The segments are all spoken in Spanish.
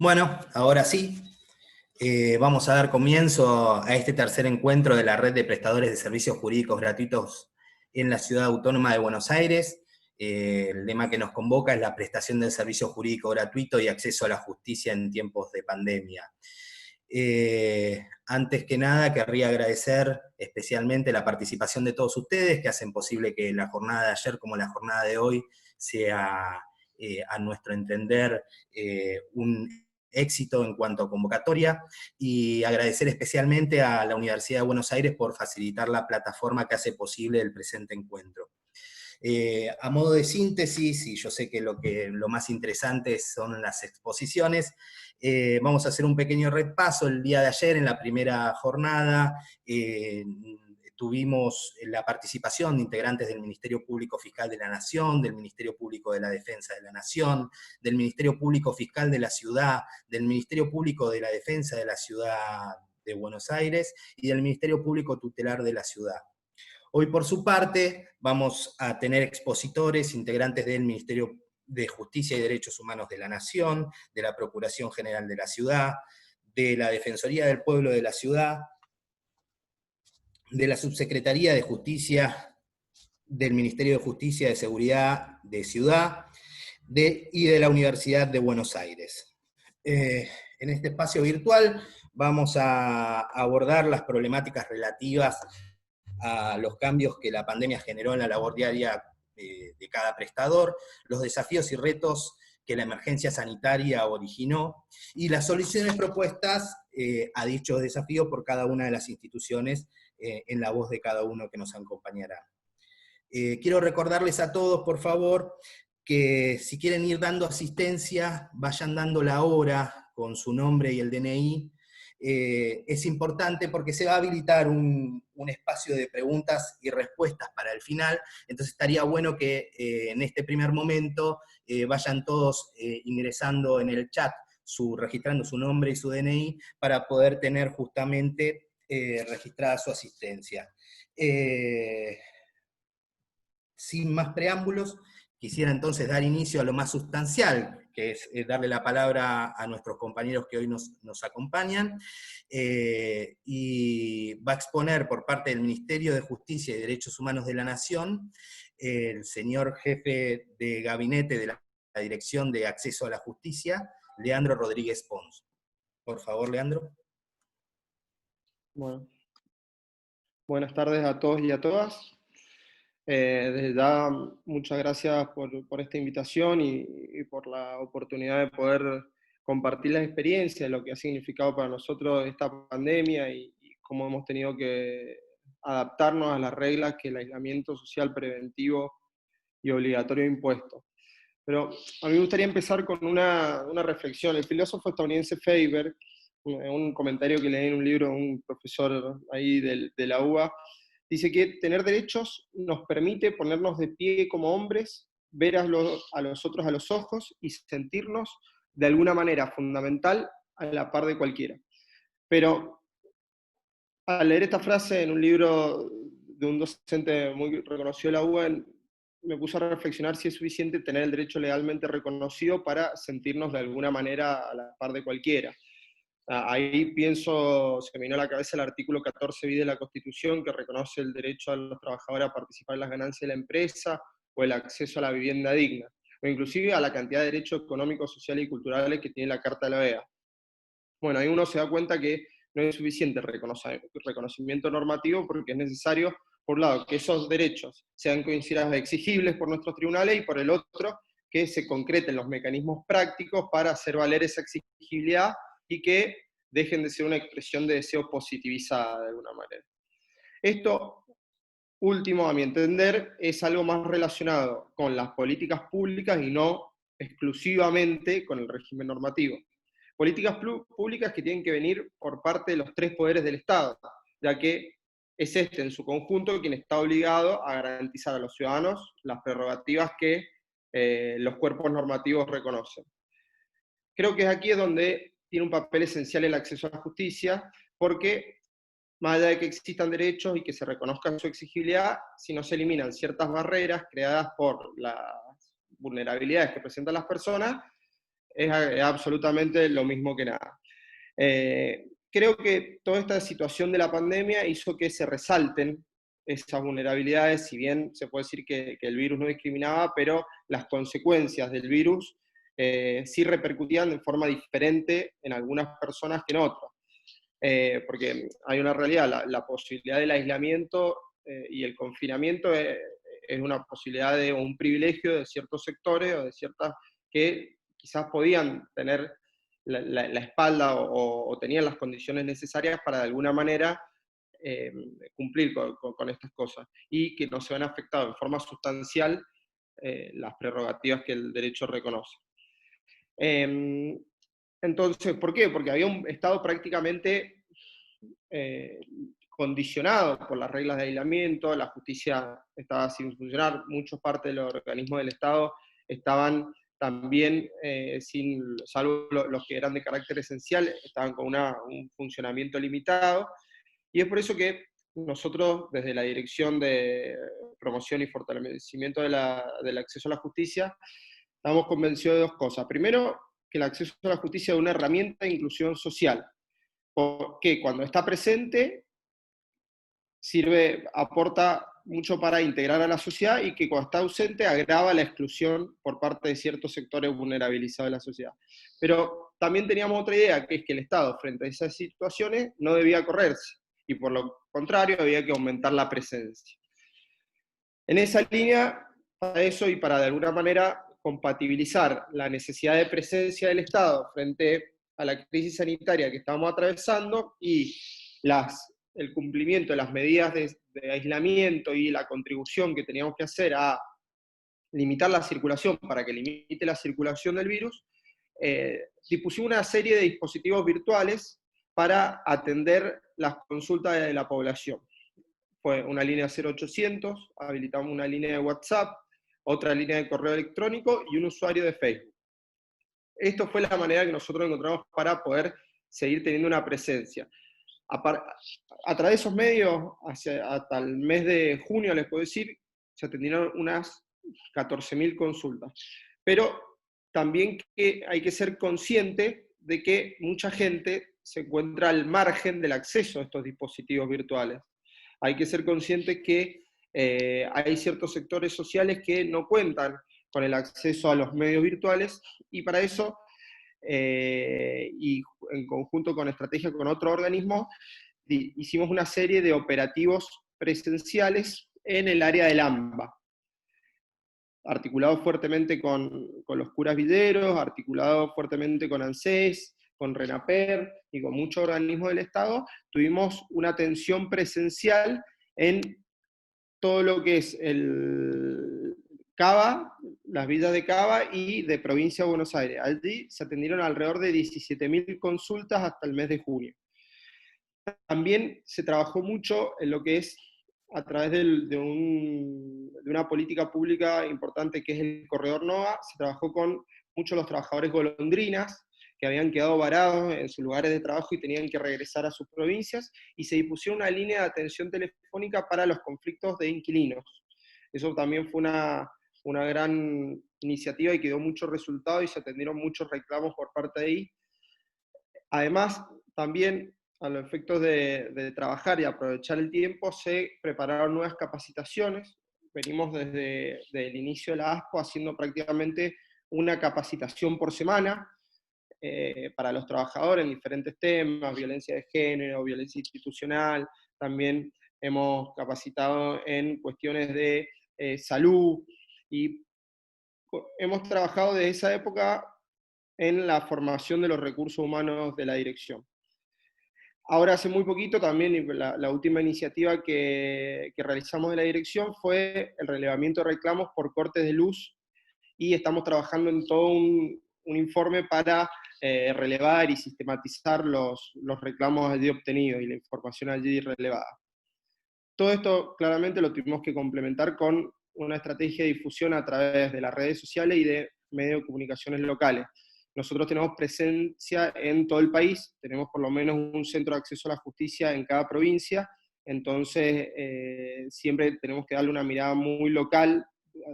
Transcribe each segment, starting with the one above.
Bueno, ahora sí, vamos a dar comienzo a este tercer encuentro de la Red de Prestadores de Servicios Jurídicos Gratuitos en la Ciudad Autónoma de Buenos Aires. El lema que nos convoca es la prestación del servicio jurídico gratuito y acceso a la justicia en tiempos de pandemia. Antes que nada, querría agradecer especialmente la participación de todos ustedes que hacen posible que la jornada de ayer como la jornada de hoy sea, a nuestro entender, un éxito en cuanto a convocatoria, y agradecer especialmente a la Universidad de Buenos Aires por facilitar la plataforma que hace posible el presente encuentro. A modo de síntesis, y yo sé que lo más interesante son las exposiciones, vamos a hacer un pequeño repaso. El día de ayer, en la primera jornada, tuvimos la participación de integrantes del Ministerio Público Fiscal de la Nación, del Ministerio Público de la Defensa de la Nación, del Ministerio Público Fiscal de la Ciudad, del Ministerio Público de la Defensa de la Ciudad de Buenos Aires y del Ministerio Público Tutelar de la Ciudad. Hoy, por su parte, vamos a tener expositores, integrantes del Ministerio de Justicia y Derechos Humanos de la Nación, de la Procuración General de la Ciudad, de la Defensoría del Pueblo de la Ciudad, de la Subsecretaría de Justicia, del Ministerio de Justicia de Seguridad de Ciudad, y de la Universidad de Buenos Aires. En este espacio virtual vamos a abordar las problemáticas relativas a los cambios que la pandemia generó en la labor diaria de cada prestador, los desafíos y retos que la emergencia sanitaria originó, y las soluciones propuestas a dichos desafíos por cada una de las instituciones, en la voz de cada uno que nos acompañará. Quiero recordarles a todos, por favor, que si quieren ir dando asistencia, vayan dando la hora con su nombre y el DNI. Es importante porque se va a habilitar un espacio de preguntas y respuestas para el final, entonces estaría bueno que en este primer momento vayan todos ingresando en el chat, registrando su nombre y su DNI, para poder tener justamente registrada su asistencia. Sin más preámbulos, quisiera entonces dar inicio a lo más sustancial, que es darle la palabra a nuestros compañeros que hoy nos acompañan, y va a exponer por parte del Ministerio de Justicia y Derechos Humanos de la Nación, el señor jefe de gabinete de la Dirección de Acceso a la Justicia, Leandro Rodríguez Pons. Por favor, Leandro. Bueno, buenas tardes a todos y a todas. Desde ya, muchas gracias por esta invitación y por la oportunidad de poder compartir la experiencia de lo que ha significado para nosotros esta pandemia y cómo hemos tenido que adaptarnos a las reglas que el aislamiento social preventivo y obligatorio ha impuesto. Pero a mí me gustaría empezar con una reflexión. El filósofo estadounidense Faber, un comentario que leí en un libro de un profesor ahí de la UBA, dice que tener derechos nos permite ponernos de pie como hombres, ver a los otros a los ojos y sentirnos de alguna manera fundamental a la par de cualquiera. Pero al leer esta frase en un libro de un docente muy reconocido de la UBA, me puse a reflexionar si es suficiente tener el derecho legalmente reconocido para sentirnos de alguna manera a la par de cualquiera. Ahí pienso, se me vino a la cabeza el artículo 14 bis de la Constitución, que reconoce el derecho a los trabajadores a participar en las ganancias de la empresa, o el acceso a la vivienda digna, o inclusive a la cantidad de derechos económicos, sociales y culturales que tiene la Carta de la OEA. Bueno, ahí uno se da cuenta que no es suficiente reconocimiento normativo, porque es necesario, por un lado, que esos derechos sean considerados exigibles por nuestros tribunales, y por el otro, que se concreten los mecanismos prácticos para hacer valer esa exigibilidad y que dejen de ser una expresión de deseo positivizada de alguna manera. Esto último, a mi entender, es algo más relacionado con las políticas públicas y no exclusivamente con el régimen normativo. Políticas públicas que tienen que venir por parte de los tres poderes del Estado, ya que es este en su conjunto quien está obligado a garantizar a los ciudadanos las prerrogativas que los cuerpos normativos reconocen. Creo que es aquí donde tiene un papel esencial el acceso a la justicia, porque más allá de que existan derechos y que se reconozca su exigibilidad, si no se eliminan ciertas barreras creadas por las vulnerabilidades que presentan las personas, es absolutamente lo mismo que nada. Creo que toda esta situación de la pandemia hizo que se resalten esas vulnerabilidades, si bien se puede decir que el virus no discriminaba, pero las consecuencias del virus sí repercutían de forma diferente en algunas personas que en otras. Porque hay una realidad, la posibilidad del aislamiento y el confinamiento es una posibilidad de un privilegio de ciertos sectores o de ciertas que quizás podían tener la espalda o tenían las condiciones necesarias para de alguna manera eh, cumplir con estas cosas y que no se ven afectados en forma sustancial las prerrogativas que el derecho reconoce. Entonces, ¿por qué? Porque había un Estado prácticamente condicionado por las reglas de aislamiento, la justicia estaba sin funcionar, muchas partes de los organismos del Estado estaban también, salvo los que eran de carácter esencial, estaban con un funcionamiento limitado, y es por eso que nosotros, desde la Dirección de Promoción y Fortalecimiento del Acceso a la Justicia, estamos convencidos de dos cosas. Primero, que el acceso a la justicia es una herramienta de inclusión social, porque cuando está presente aporta mucho para integrar a la sociedad y que cuando está ausente agrava la exclusión por parte de ciertos sectores vulnerabilizados de la sociedad. Pero también teníamos otra idea, que es que el Estado frente a esas situaciones no debía correrse y por lo contrario había que aumentar la presencia. En esa línea, para eso y para de alguna manera compatibilizar la necesidad de presencia del Estado frente a la crisis sanitaria que estamos atravesando y el cumplimiento de las medidas de aislamiento y la contribución que teníamos que hacer a limitar la circulación para que limite la circulación del virus, dispusimos una serie de dispositivos virtuales para atender las consultas de la población. Fue una línea 0800, habilitamos una línea de WhatsApp, otra línea de correo electrónico y un usuario de Facebook. Esto fue la manera que nosotros encontramos para poder seguir teniendo una presencia. A través de esos medios, hasta el mes de junio, les puedo decir, se atendieron unas 14.000 consultas. Pero también que hay que ser consciente de que mucha gente se encuentra al margen del acceso a estos dispositivos virtuales. Hay que ser consciente que hay ciertos sectores sociales que no cuentan con el acceso a los medios virtuales y para eso y en conjunto con estrategia con otro organismo, hicimos una serie de operativos presenciales en el área del AMBA, articulado fuertemente con los curas videros, articulado fuertemente con ANSES, con RENAPER y con muchos organismos del Estado, tuvimos una atención presencial en todo lo que es el Cava, las villas de Cava y de Provincia de Buenos Aires. Allí se atendieron alrededor de 17.000 consultas hasta el mes de junio. También se trabajó mucho en lo que es a través de una política pública importante que es el Corredor NOA, se trabajó con muchos de los trabajadores golondrinas que habían quedado varados en sus lugares de trabajo y tenían que regresar a sus provincias, y se dispuso una línea de atención telefónica para los conflictos de inquilinos. Eso también fue una gran iniciativa y quedó mucho resultado y se atendieron muchos reclamos por parte de ahí. Además, también a los efectos de trabajar y aprovechar el tiempo, se prepararon nuevas capacitaciones. Venimos desde el inicio de la ASPO haciendo prácticamente una capacitación por semana para los trabajadores en diferentes temas, violencia de género, violencia institucional. También hemos capacitado en cuestiones de salud y hemos trabajado desde esa época en la formación de los recursos humanos de la dirección. Ahora, hace muy poquito también, la última iniciativa que realizamos de la dirección fue el relevamiento de reclamos por cortes de luz, y estamos trabajando en todo un informe para relevar y sistematizar los reclamos allí obtenidos y la información allí relevada. Todo esto claramente lo tuvimos que complementar con una estrategia de difusión a través de las redes sociales y de medios de comunicaciones locales. Nosotros tenemos presencia en todo el país, tenemos por lo menos un centro de acceso a la justicia en cada provincia, entonces siempre tenemos que darle una mirada muy local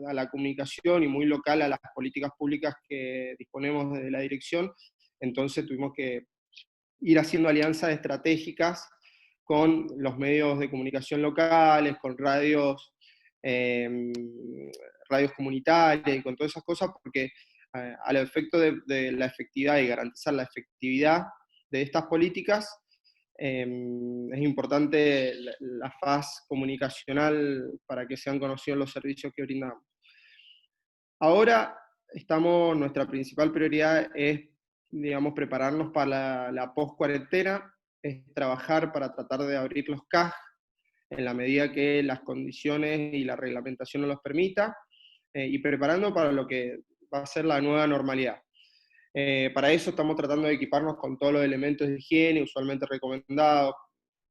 a la comunicación y muy local a las políticas públicas que disponemos desde la dirección. Entonces tuvimos que ir haciendo alianzas estratégicas con los medios de comunicación locales, con radios comunitarias y con todas esas cosas, porque al efecto de la efectividad y garantizar la efectividad de estas políticas, es importante la faz comunicacional para que sean conocidos los servicios que brindamos. Ahora nuestra principal prioridad es, digamos, prepararnos para la post-cuarentena, es trabajar para tratar de abrir los CAG en la medida que las condiciones y la reglamentación nos los permita, y preparando para lo que va a ser la nueva normalidad. Para eso estamos tratando de equiparnos con todos los elementos de higiene usualmente recomendados,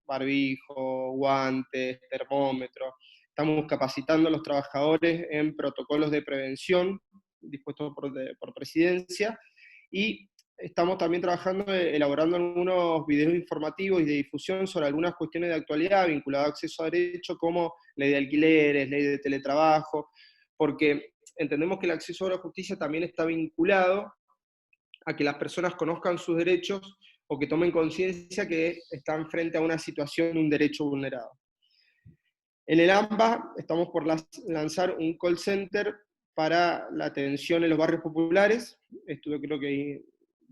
barbijo, guantes, termómetro. Estamos capacitando a los trabajadores en protocolos de prevención dispuestos por Presidencia, y estamos también trabajando, elaborando algunos videos informativos y de difusión sobre algunas cuestiones de actualidad vinculadas a acceso a derechos, como ley de alquileres, ley de teletrabajo, porque entendemos que el acceso a la justicia también está vinculado a que las personas conozcan sus derechos o que tomen conciencia que están frente a una situación de un derecho vulnerado. En el AMBA estamos por lanzar un call center para la atención en los barrios populares. Esto yo creo que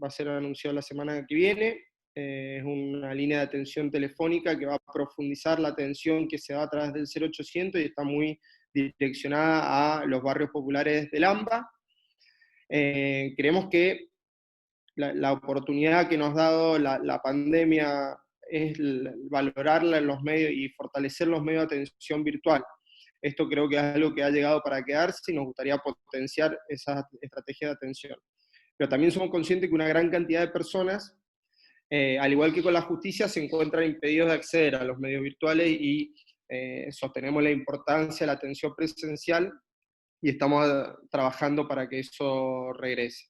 va a ser anunciado la semana que viene. Es una línea de atención telefónica que va a profundizar la atención que se da a través del 0800 y está muy direccionada a los barrios populares del AMBA. Creemos que la oportunidad que nos ha dado la pandemia es valorarla en los medios y fortalecer los medios de atención virtual. Esto creo que es algo que ha llegado para quedarse y nos gustaría potenciar esa estrategia de atención. Pero también somos conscientes que una gran cantidad de personas, al igual que con la justicia, se encuentran impedidos de acceder a los medios virtuales, y sostenemos la importancia de la atención presencial y estamos trabajando para que eso regrese.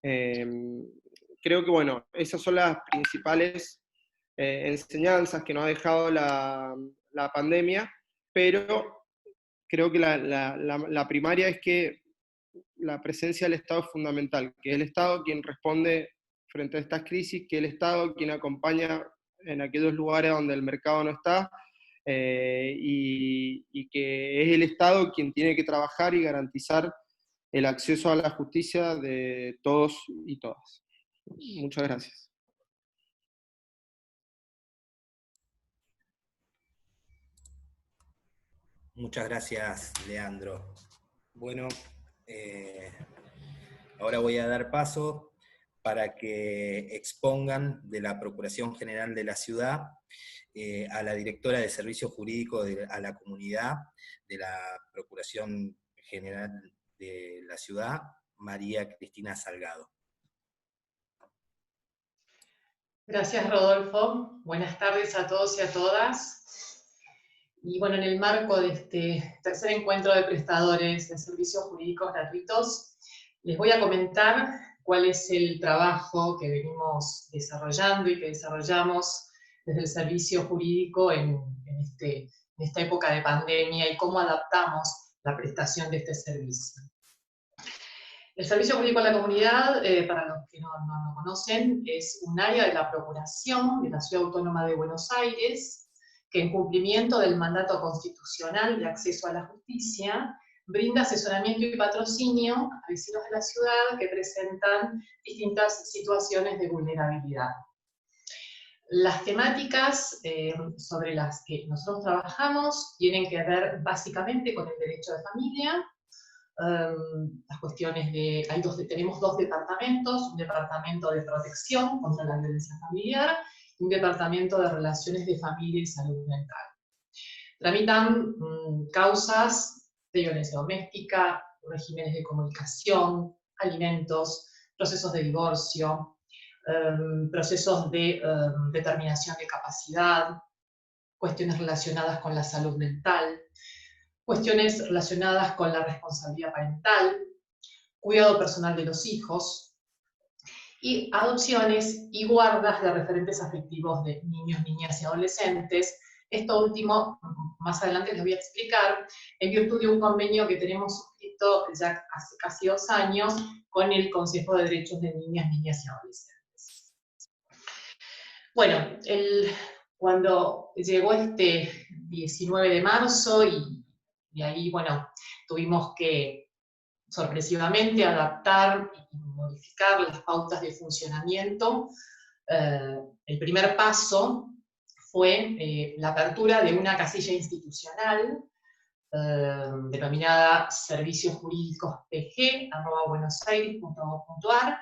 Creo que, bueno, esas son las principales enseñanzas que nos ha dejado la pandemia, pero creo que la primaria es que la presencia del Estado es fundamental, que es el Estado quien responde frente a estas crisis, que es el Estado quien acompaña en aquellos lugares donde el mercado no está, y que es el Estado quien tiene que trabajar y garantizar el acceso a la justicia de todos y todas. Muchas gracias. Muchas gracias, Leandro. Bueno, ahora voy a dar paso para que expongan de la Procuración General de la Ciudad a la directora de Servicios Jurídicos a la Comunidad de la Procuración General de la Ciudad, María Cristina Salgado. Gracias, Rodolfo. Buenas tardes a todos y a todas. Y bueno, en el marco de este tercer encuentro de prestadores de servicios jurídicos gratuitos, les voy a comentar cuál es el trabajo que venimos desarrollando y que desarrollamos desde el servicio jurídico en esta época de pandemia, y cómo adaptamos la prestación de este servicio. El Servicio Jurídico a la Comunidad, para los que no lo conocen, es un área de la Procuración de la Ciudad Autónoma de Buenos Aires, que en cumplimiento del mandato constitucional de acceso a la justicia, brinda asesoramiento y patrocinio a vecinos de la ciudad que presentan distintas situaciones de vulnerabilidad. Las temáticas sobre las que nosotros trabajamos tienen que ver básicamente con el derecho de familia, las cuestiones de, tenemos dos departamentos, un departamento de protección contra la violencia familiar y un departamento de relaciones de familia y salud mental. Tramitan causas de violencia doméstica, regímenes de comunicación, alimentos, procesos de divorcio, procesos de determinación de capacidad, cuestiones relacionadas con la salud mental, cuestiones relacionadas con la responsabilidad parental, cuidado personal de los hijos, y adopciones y guardas de referentes afectivos de niños, niñas y adolescentes Esto último, más adelante les voy a explicar, en virtud de un convenio que tenemos suscrito ya hace casi 2 años con el Consejo de Derechos de Niñas, Niñas y Adolescentes. Bueno, cuando llegó este 19 de marzo y ahí, bueno, tuvimos que sorpresivamente adaptar y modificar las pautas de funcionamiento, el primer paso fue la apertura de una casilla institucional denominada serviciosjurídicospg@buenosaires.gov.ar,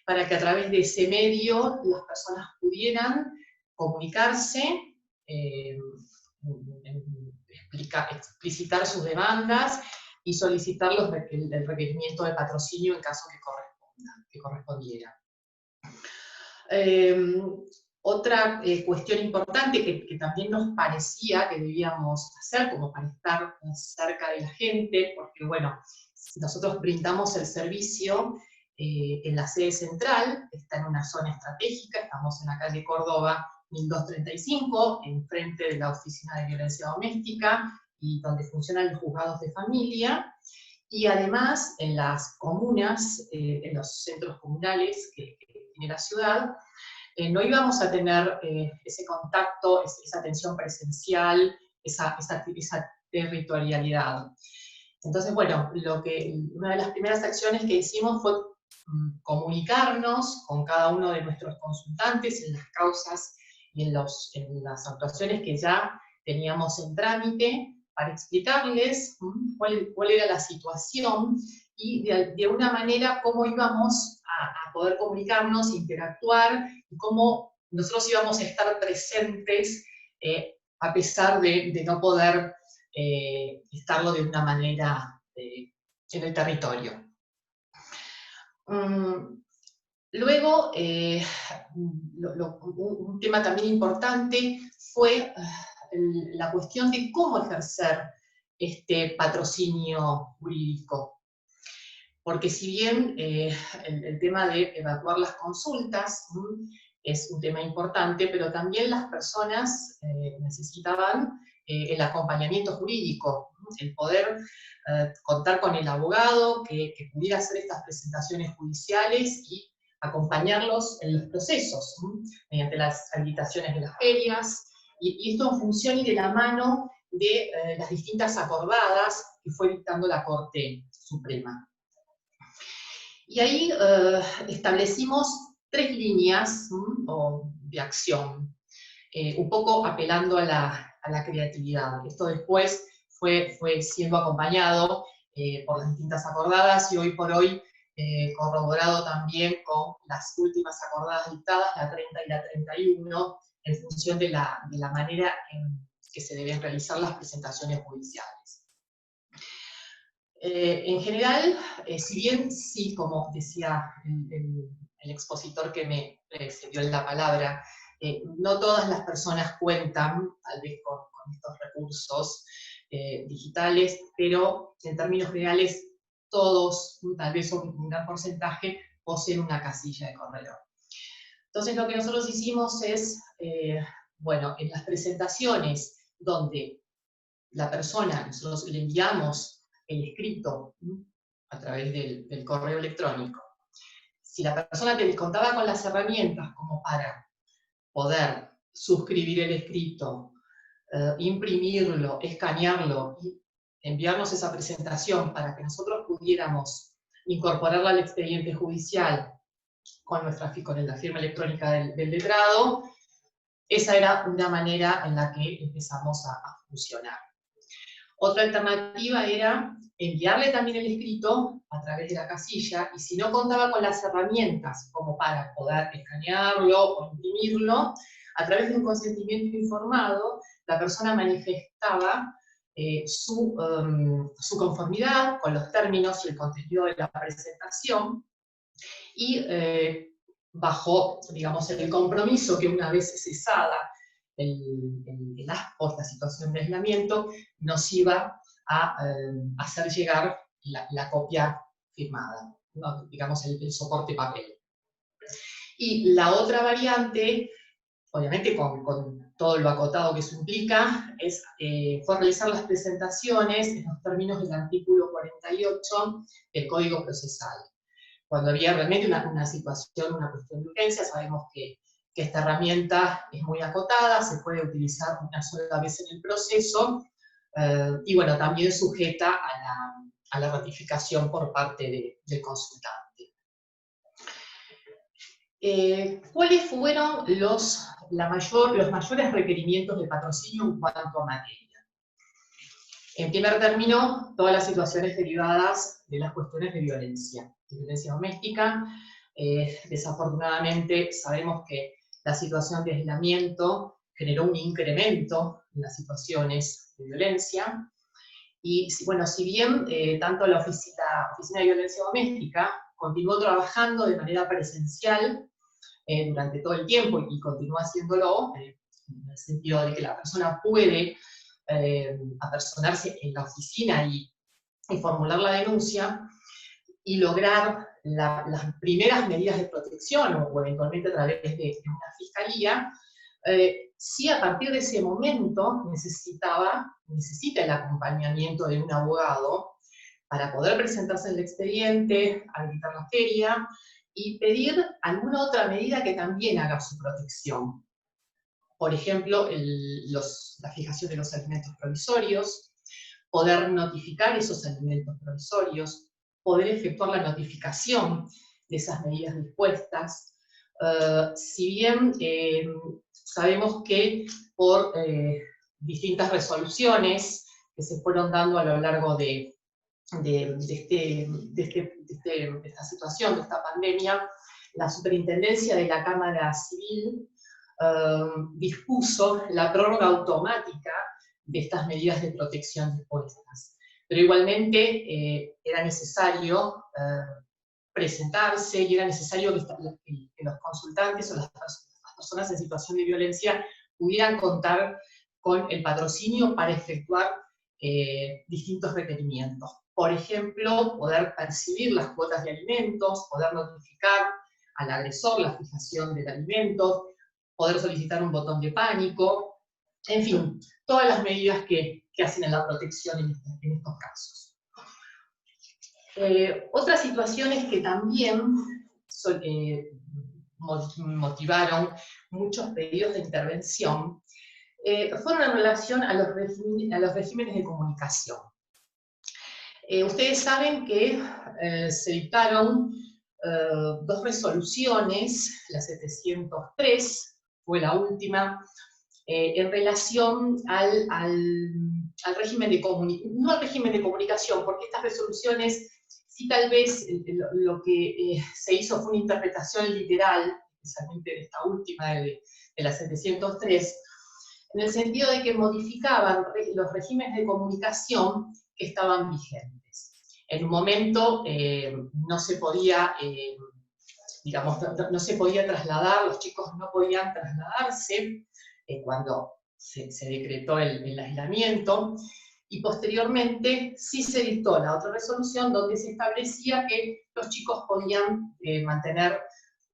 para que a través de ese medio las personas pudieran comunicarse, explicitar sus demandas y solicitar el requerimiento de patrocinio en caso que correspondiera. Otra cuestión importante que también nos parecía que debíamos hacer, como para estar cerca de la gente, porque bueno, nosotros brindamos el servicio en la sede central, está en una zona estratégica, estamos en la calle Córdoba 1235, enfrente de la Oficina de Violencia Doméstica, y donde funcionan los juzgados de familia, y además en las comunas, en los centros comunales que tiene la ciudad, no íbamos a tener ese contacto, esa atención presencial, esa territorialidad. Entonces, bueno, una de las primeras acciones que hicimos fue comunicarnos con cada uno de nuestros consultantes en las causas y en las actuaciones que ya teníamos en trámite, para explicarles cuál era la situación y de una manera cómo íbamos a poder comunicarnos, interactuar, y cómo nosotros íbamos a estar presentes a pesar de no poder estarlo de una manera en el territorio. Luego, un tema también importante fue la cuestión de cómo ejercer este patrocinio jurídico. Porque si bien el tema de evacuar las consultas es un tema importante, pero también las personas necesitaban el acompañamiento jurídico, el poder contar con el abogado que pudiera hacer estas presentaciones judiciales y acompañarlos en los procesos, mediante las habilitaciones de las ferias, y esto en función y de la mano de las distintas acordadas que fue dictando la Corte Suprema. Y ahí establecimos 3 líneas de acción, un poco apelando a la creatividad. Esto después fue siendo acompañado por las distintas acordadas, y hoy por hoy corroborado también con las últimas acordadas dictadas, la 30 y la 31, en función de la manera en que se deben realizar las presentaciones judiciales. En general, si bien sí, como decía el expositor que me cedió la palabra, no todas las personas cuentan, tal vez, con estos recursos digitales, pero en términos generales todos, tal vez un gran porcentaje, poseen una casilla de correo. Entonces lo que nosotros hicimos es, bueno, en las presentaciones donde la persona, nosotros le enviamos el escrito a través del correo electrónico. Si la persona contaba con las herramientas como para poder suscribir el escrito, imprimirlo, escanearlo y enviarnos esa presentación para que nosotros pudiéramos incorporarla al expediente judicial con la firma electrónica del letrado, esa era una manera en la que empezamos a funcionar. Otra alternativa era enviarle también el escrito a través de la casilla, y si no contaba con las herramientas como para poder escanearlo o imprimirlo, a través de un consentimiento informado, la persona manifestaba su conformidad con los términos y el contenido de la presentación, y bajo, digamos, el compromiso que una vez cesada el ASPO, esta situación de aislamiento, nos iba a hacer llegar la copia firmada, ¿no? Digamos el soporte papel. Y la otra variante obviamente con todo lo acotado que eso implica, fue realizar las presentaciones en los términos del artículo 48 del Código Procesal. Cuando había realmente una situación, una cuestión de urgencia, sabemos que esta herramienta es muy acotada, se puede utilizar una sola vez en el proceso, y bueno, también sujeta a la ratificación por parte del consultante. ¿Cuáles fueron los mayores requerimientos de patrocinio en cuanto a materia? En primer término, todas las situaciones derivadas de las cuestiones de violencia doméstica. Desafortunadamente sabemos que la situación de aislamiento generó un incremento en las situaciones de violencia. Y bueno, si bien tanto la Oficina de Violencia Doméstica continuó trabajando de manera presencial durante todo el tiempo y continúa haciéndolo, en el sentido de que la persona puede apersonarse en la oficina y formular la denuncia y lograr las primeras medidas de protección o eventualmente a través de una fiscalía, sí a partir de ese momento necesita el acompañamiento de un abogado para poder presentarse en el expediente, habilitar la feria y pedir alguna otra medida que también haga su protección. Por ejemplo, la fijación de los alimentos provisorios, poder notificar esos alimentos provisorios, poder efectuar la notificación de esas medidas dispuestas. Si bien sabemos que por distintas resoluciones que se fueron dando a lo largo de esta situación, de esta pandemia, la Superintendencia de la Cámara Civil dispuso la prórroga automática de estas medidas de protección dispuestas. Pero igualmente era necesario presentarse y era necesario que los consultantes o las personas en situación de violencia pudieran contar con el patrocinio para efectuar distintos requerimientos. Por ejemplo, poder percibir las cuotas de alimentos, poder notificar al agresor la fijación del alimento, poder solicitar un botón de pánico, en fin, todas las medidas que hacen en la protección en estos casos. Otras situaciones que también motivaron muchos pedidos de intervención fueron en relación a los regímenes de comunicación. Ustedes saben que se dictaron dos resoluciones, la 703 fue la última, en relación al régimen de comunicación, no al régimen de comunicación, porque estas resoluciones, sí tal vez lo que se hizo fue una interpretación literal, especialmente de esta última, de la 703, en el sentido de que modificaban los regímenes de comunicación que estaban vigentes. En un momento no se podía, digamos, no se podía trasladar, los chicos no podían trasladarse cuando se decretó el aislamiento, y posteriormente sí se dictó la otra resolución donde se establecía que los chicos podían mantener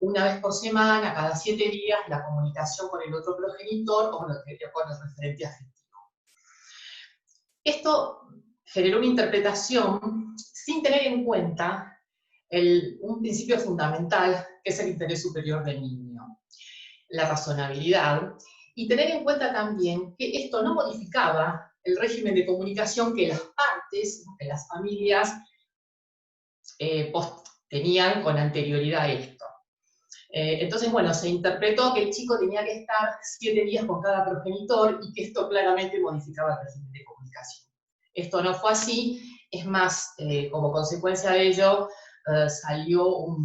una vez por semana, cada 7 días, la comunicación con el otro progenitor o con el referente afectivo. Esto generó una interpretación sin tener en cuenta un principio fundamental, que es el interés superior del niño, la razonabilidad, y tener en cuenta también que esto no modificaba el régimen de comunicación que las partes, que las familias tenían con anterioridad a esto. Entonces, bueno, se interpretó que el chico tenía que estar 7 días con cada progenitor y que esto claramente modificaba el régimen de comunicación. Esto no fue así, es más, como consecuencia de ello, salieron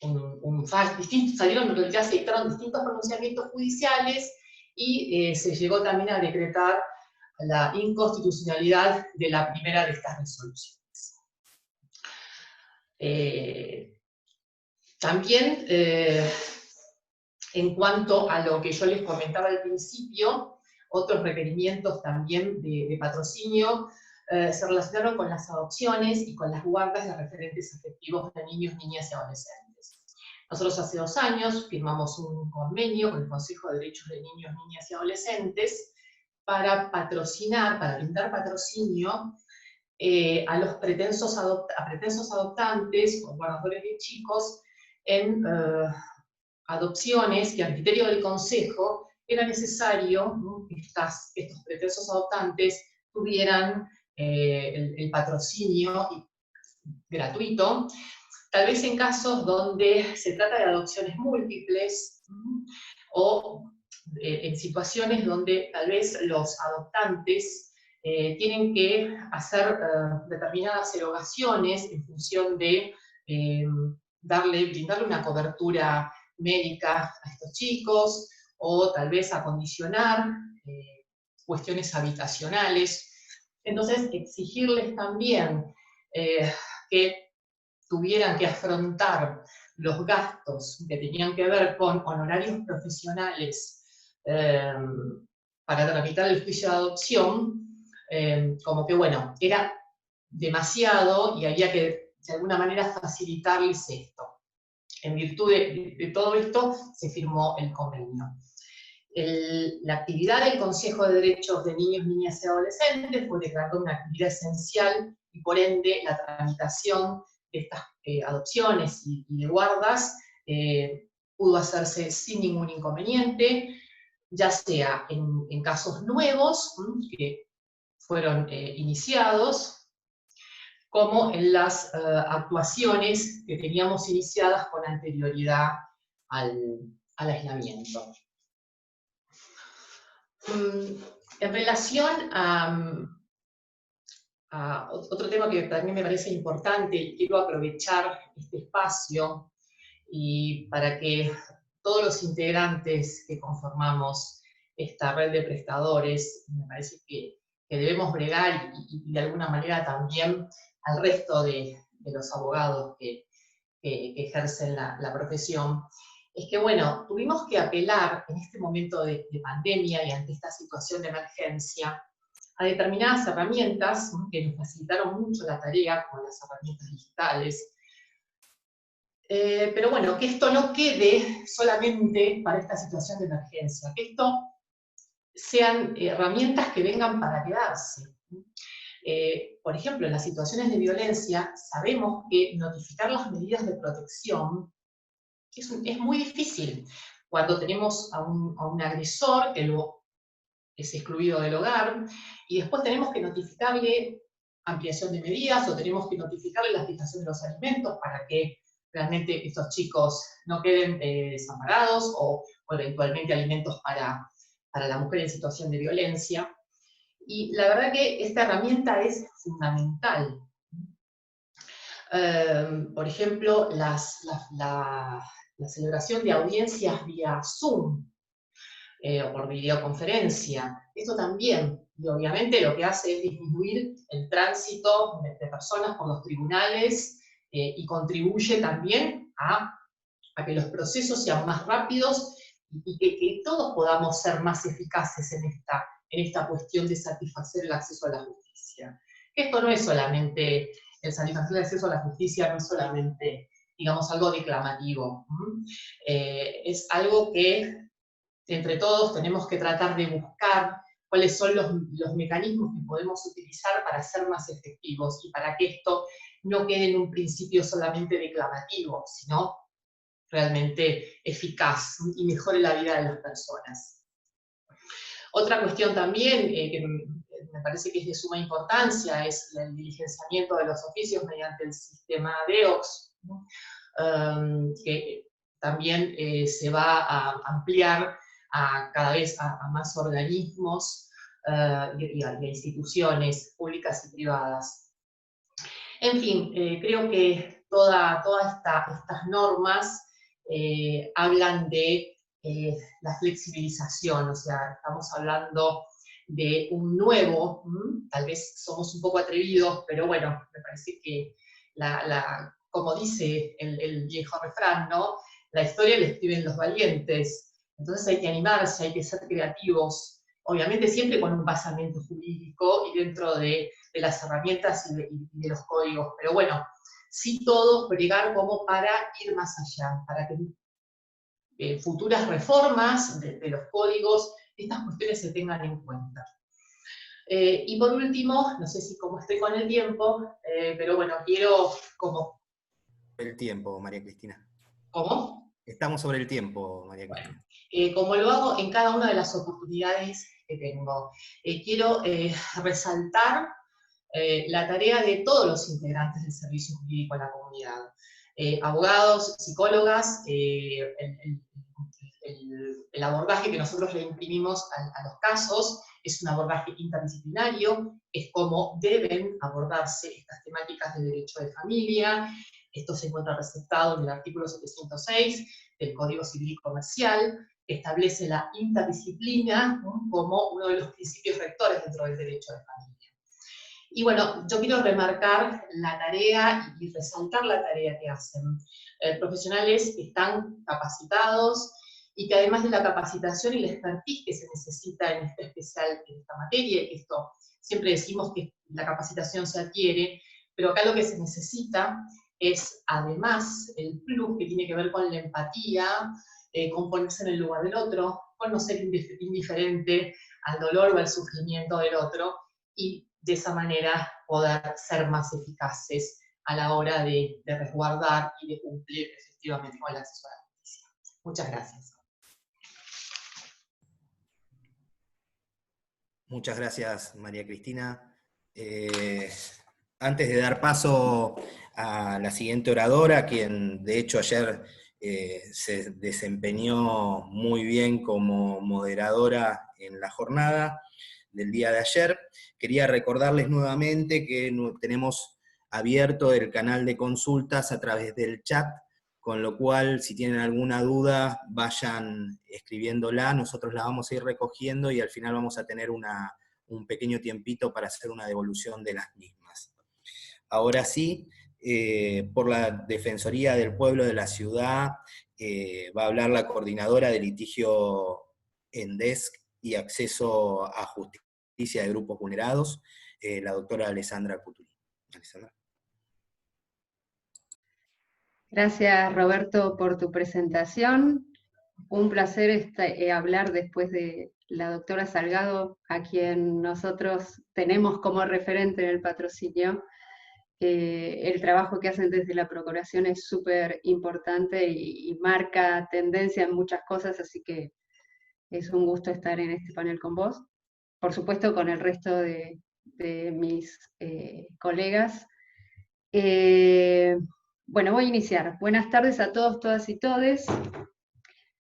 en realidad, se dictaron distintos pronunciamientos judiciales y se llegó también a decretar la inconstitucionalidad de la primera de estas resoluciones. También, en cuanto a lo que yo les comentaba al principio, otros requerimientos también de patrocinio se relacionaron con las adopciones y con las guardas de referentes afectivos de niños, niñas y adolescentes. Nosotros hace 2 años firmamos un convenio con el Consejo de Derechos de Niños, Niñas y Adolescentes para patrocinar, para brindar patrocinio a los pretensos adoptantes o guardadores de chicos en adopciones que a criterio del Consejo era necesario, ¿no?, que estos pretensos adoptantes tuvieran el patrocinio gratuito, tal vez en casos donde se trata de adopciones múltiples, o en situaciones donde tal vez los adoptantes tienen que hacer determinadas erogaciones en función de brindarle una cobertura médica a estos chicos, o tal vez acondicionar cuestiones habitacionales. Entonces, exigirles también que tuvieran que afrontar los gastos que tenían que ver con honorarios profesionales para tramitar el juicio de adopción, como que, bueno, era demasiado y había que, de alguna manera, facilitarles esto. En virtud de todo esto, se firmó el convenio. La actividad del Consejo de Derechos de Niños, Niñas y Adolescentes fue declarada una actividad esencial y, por ende, la tramitación de estas adopciones y de guardas pudo hacerse sin ningún inconveniente, ya sea en casos nuevos que fueron iniciados, como en las actuaciones que teníamos iniciadas con anterioridad al aislamiento. En relación a otro tema que también me parece importante, y quiero aprovechar este espacio y para que todos los integrantes que conformamos esta red de prestadores, me parece que debemos bregar y de alguna manera también al resto de los abogados que ejercen la profesión, es que, bueno, tuvimos que apelar en este momento de pandemia y ante esta situación de emergencia a determinadas herramientas que nos facilitaron mucho la tarea, como las herramientas digitales. Pero bueno, que esto no quede solamente para esta situación de emergencia, que esto sean herramientas que vengan para quedarse. Por ejemplo, en las situaciones de violencia, sabemos que notificar las medidas de protección es muy difícil. Cuando tenemos a un agresor que es excluido del hogar, y después tenemos que notificarle ampliación de medidas, o tenemos que notificarle la fijación de los alimentos para que realmente estos chicos no queden desamparados, o eventualmente alimentos para la mujer en situación de violencia. Y la verdad que esta herramienta es fundamental. Por ejemplo, la celebración de audiencias vía Zoom, o por videoconferencia. Esto también, y obviamente lo que hace es disminuir el tránsito de personas por los tribunales y contribuye también a que los procesos sean más rápidos y que todos podamos ser más eficaces en esta cuestión de satisfacer el acceso a la justicia. Esto no es solamente, el satisfacer el acceso a la justicia no es solamente, digamos, algo declamativo. Es algo que entre todos tenemos que tratar de buscar cuáles son los mecanismos que podemos utilizar para ser más efectivos y para que esto no quede en un principio solamente declamativo, sino realmente eficaz y mejore la vida de las personas. Otra cuestión también que me parece que es de suma importancia es el diligenciamiento de los oficios mediante el sistema DEOX, ¿no? Que también se va a ampliar cada vez a más organismos y a instituciones públicas y privadas. En fin, creo que todas estas normas hablan de la flexibilización, o sea, estamos hablando de un nuevo, tal vez somos un poco atrevidos, pero bueno, me parece que como dice el viejo refrán, ¿no? La historia la escriben los valientes. Entonces hay que animarse, hay que ser creativos, obviamente siempre con un basamento jurídico y dentro de las herramientas y de los códigos, pero bueno, sí todos bregar como para ir más allá, para que futuras reformas de los códigos, estas cuestiones se tengan en cuenta. Y por último, no sé si cómo estoy con el tiempo, pero bueno, quiero como... El tiempo, María Cristina. ¿Cómo? Estamos sobre el tiempo, María Cristina. Bueno, como lo hago en cada una de las oportunidades que tengo, quiero resaltar la tarea de todos los integrantes del servicio jurídico a la comunidad. Abogados, psicólogas, el abordaje que nosotros le imprimimos a los casos es un abordaje interdisciplinario, es cómo deben abordarse estas temáticas del derecho de familia. Esto se encuentra receptado en el artículo 706 del Código Civil y Comercial, que establece la interdisciplina, ¿no?, como uno de los principios rectores dentro del derecho de familia. Y bueno, yo quiero remarcar la tarea y resaltar la tarea que hacen profesionales que están capacitados y que además de la capacitación y la expertise que se necesita en esta materia, y que esto siempre decimos que la capacitación se adquiere, pero acá lo que se necesita es además el plus que tiene que ver con la empatía, con ponerse en el lugar del otro, con no ser indiferente al dolor o al sufrimiento del otro, y de esa manera poder ser más eficaces a la hora de resguardar y de cumplir efectivamente con el acceso a la justicia. Muchas gracias. Muchas gracias, María Cristina. Antes de dar paso a la siguiente oradora, quien de hecho ayer se desempeñó muy bien como moderadora en la jornada del día de ayer, quería recordarles nuevamente que tenemos abierto el canal de consultas a través del chat, con lo cual, si tienen alguna duda, vayan escribiéndola, nosotros la vamos a ir recogiendo y al final vamos a tener un pequeño tiempito para hacer una devolución de las mismas. Ahora sí, por la Defensoría del Pueblo de la Ciudad, va a hablar la coordinadora de litigio en DESC y acceso a justicia de grupos vulnerados, la doctora Alessandra Cutuli. Alessandra. Gracias, Roberto, por tu presentación. Un placer hablar después de la doctora Salgado, a quien nosotros tenemos como referente en el patrocinio. El trabajo que hacen desde la Procuración es súper importante y marca tendencia en muchas cosas, así que es un gusto estar en este panel con vos. Por supuesto, con el resto de mis colegas. Bueno, voy a iniciar. Buenas tardes a todos, todas y todes.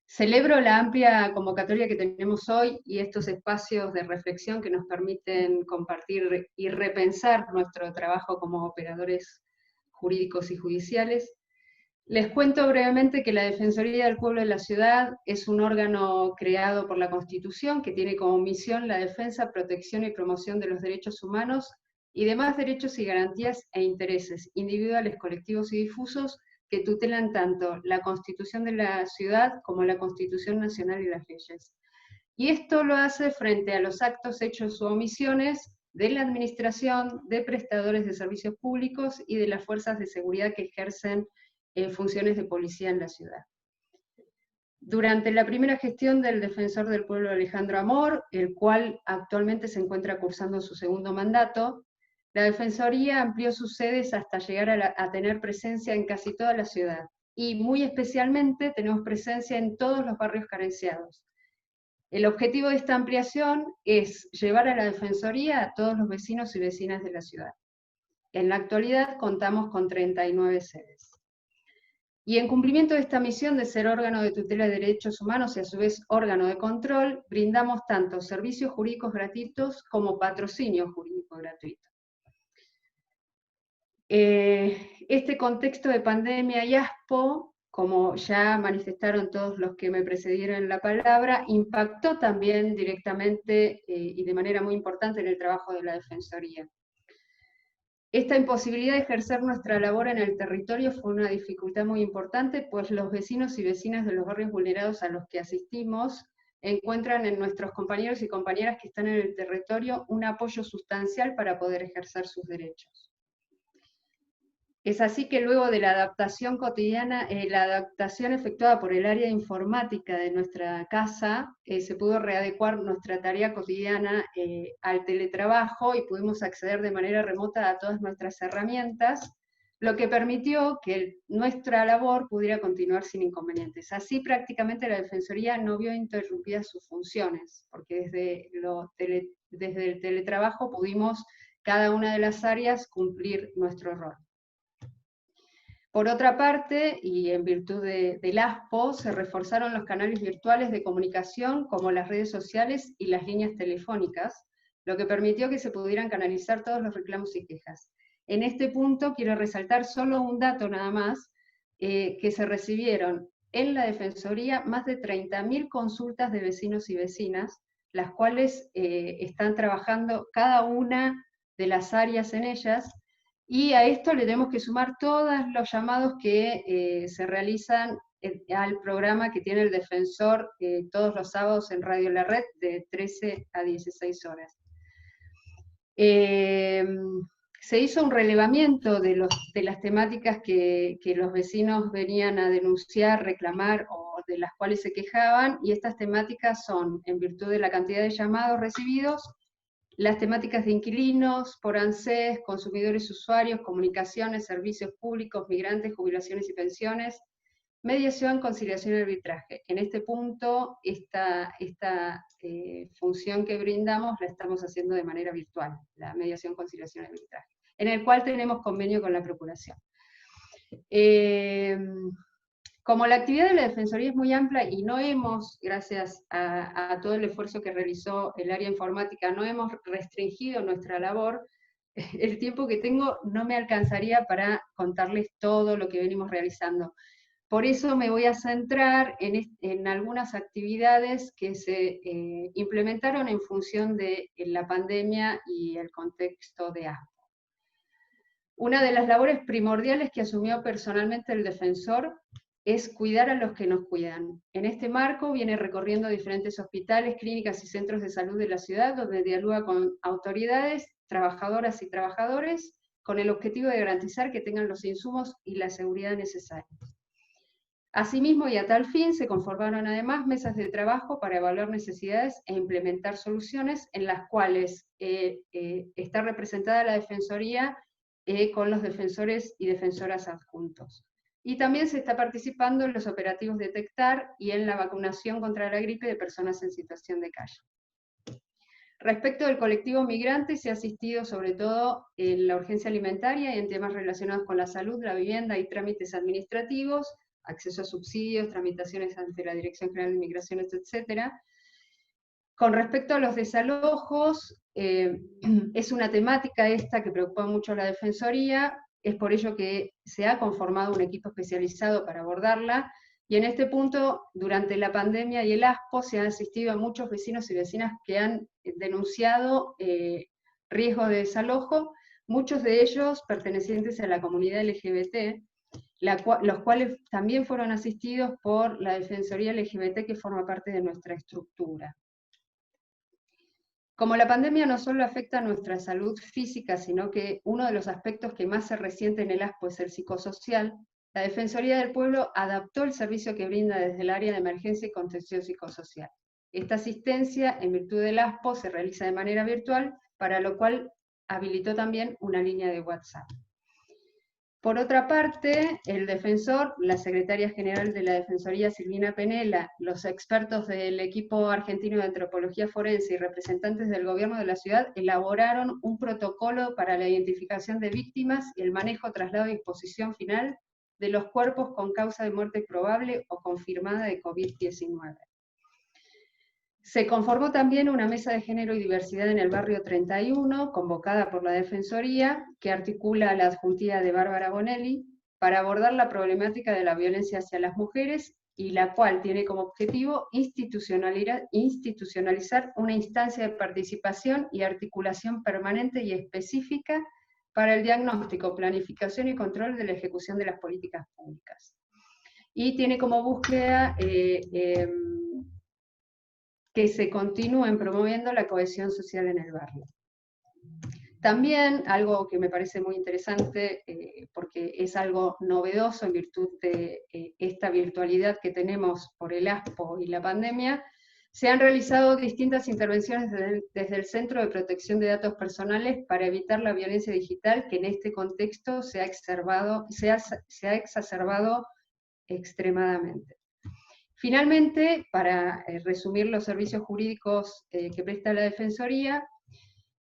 Celebro la amplia convocatoria que tenemos hoy y estos espacios de reflexión que nos permiten compartir y repensar nuestro trabajo como operadores jurídicos y judiciales. Les cuento brevemente que la Defensoría del Pueblo de la Ciudad es un órgano creado por la Constitución que tiene como misión la defensa, protección y promoción de los derechos humanos y demás derechos y garantías e intereses individuales, colectivos y difusos que tutelan tanto la Constitución de la ciudad como la Constitución Nacional y las leyes. Y esto lo hace frente a los actos, hechos u omisiones de la administración, de prestadores de servicios públicos y de las fuerzas de seguridad que ejercen funciones de policía en la ciudad. Durante la primera gestión del Defensor del Pueblo Alejandro Amor, el cual actualmente se encuentra cursando su segundo mandato, la Defensoría amplió sus sedes hasta llegar a tener presencia en casi toda la ciudad, y muy especialmente tenemos presencia en todos los barrios carenciados. El objetivo de esta ampliación es llevar a la Defensoría a todos los vecinos y vecinas de la ciudad. En la actualidad contamos con 39 sedes. Y en cumplimiento de esta misión de ser órgano de tutela de derechos humanos y a su vez órgano de control, brindamos tanto servicios jurídicos gratuitos como patrocinio jurídico gratuito. Este contexto de pandemia y ASPO, como ya manifestaron todos los que me precedieron en la palabra, impactó también directamente y de manera muy importante en el trabajo de la Defensoría. Esta imposibilidad de ejercer nuestra labor en el territorio fue una dificultad muy importante, pues los vecinos y vecinas de los barrios vulnerados a los que asistimos encuentran en nuestros compañeros y compañeras que están en el territorio un apoyo sustancial para poder ejercer sus derechos. Es así que luego de la adaptación cotidiana, la adaptación efectuada por el área de informática de nuestra casa, se pudo readecuar nuestra tarea cotidiana al teletrabajo y pudimos acceder de manera remota a todas nuestras herramientas, lo que permitió que nuestra labor pudiera continuar sin inconvenientes. Así prácticamente la Defensoría no vio interrumpidas sus funciones, porque desde el teletrabajo pudimos cada una de las áreas cumplir nuestro rol. Por otra parte, y en virtud del ASPO, se reforzaron los canales virtuales de comunicación como las redes sociales y las líneas telefónicas, lo que permitió que se pudieran canalizar todos los reclamos y quejas. En este punto quiero resaltar solo un dato nada más, que se recibieron en la Defensoría más de 30.000 consultas de vecinos y vecinas, las cuales están trabajando cada una de las áreas en ellas, y a esto le tenemos que sumar todos los llamados que se realizan al programa que tiene el Defensor todos los sábados en Radio La Red de 13 a 16 horas. Se hizo un relevamiento de las temáticas que los vecinos venían a denunciar, reclamar o de las cuales se quejaban, y estas temáticas son, en virtud de la cantidad de llamados recibidos, las temáticas de inquilinos, por ANSES, consumidores, usuarios, comunicaciones, servicios públicos, migrantes, jubilaciones y pensiones, mediación, conciliación y arbitraje. En este punto, esta función que brindamos la estamos haciendo de manera virtual, la mediación, conciliación y arbitraje, en el cual tenemos convenio con la Procuración. Como la actividad de la Defensoría es muy amplia y no hemos, gracias a todo el esfuerzo que realizó el área informática, no hemos restringido nuestra labor, el tiempo que tengo no me alcanzaría para contarles todo lo que venimos realizando. Por eso me voy a centrar en algunas actividades que se implementaron en función de la pandemia y el contexto de ASPO. Una de las labores primordiales que asumió personalmente el defensor es cuidar a los que nos cuidan. En este marco viene recorriendo diferentes hospitales, clínicas y centros de salud de la ciudad, donde dialoga con autoridades, trabajadoras y trabajadores, con el objetivo de garantizar que tengan los insumos y la seguridad necesarios. Asimismo, y a tal fin, se conformaron además mesas de trabajo para evaluar necesidades e implementar soluciones en las cuales está representada la Defensoría con los defensores y defensoras adjuntos. Y también se está participando en los operativos Detectar y en la vacunación contra la gripe de personas en situación de calle. Respecto del colectivo migrante, se ha asistido sobre todo en la urgencia alimentaria y en temas relacionados con la salud, la vivienda y trámites administrativos, acceso a subsidios, tramitaciones ante la Dirección General de Migraciones, etc. Con respecto a los desalojos, es una temática esta que preocupa mucho a la Defensoría, es por ello que se ha conformado un equipo especializado para abordarla, y en este punto, durante la pandemia y el ASPO, se han asistido a muchos vecinos y vecinas que han denunciado riesgo de desalojo, muchos de ellos pertenecientes a la comunidad LGBT, los cuales también fueron asistidos por la Defensoría LGBT que forma parte de nuestra estructura. Como la pandemia no solo afecta a nuestra salud física, sino que uno de los aspectos que más se resiente en el ASPO es el psicosocial, la Defensoría del Pueblo adaptó el servicio que brinda desde el área de emergencia y contención psicosocial. Esta asistencia, en virtud del ASPO, se realiza de manera virtual, para lo cual habilitó también una línea de WhatsApp. Por otra parte, el defensor, la secretaria general de la Defensoría, Silvina Penela, los expertos del equipo argentino de antropología forense y representantes del gobierno de la ciudad elaboraron un protocolo para la identificación de víctimas y el manejo, traslado y disposición final de los cuerpos con causa de muerte probable o confirmada de COVID-19. Se conformó también una mesa de género y diversidad en el barrio 31, convocada por la Defensoría, que articula la adjuntía de Bárbara Bonelli, para abordar la problemática de la violencia hacia las mujeres, y la cual tiene como objetivo institucionalizar una instancia de participación y articulación permanente y específica para el diagnóstico, planificación y control de la ejecución de las políticas públicas. Y tiene como búsqueda que se continúen promoviendo la cohesión social en el barrio. También algo que me parece muy interesante, porque es algo novedoso en virtud de esta virtualidad que tenemos por el ASPO y la pandemia, se han realizado distintas intervenciones desde el Centro de Protección de Datos Personales para evitar la violencia digital, que en este contexto se ha exacerbado extremadamente. Finalmente, para resumir los servicios jurídicos que presta la Defensoría,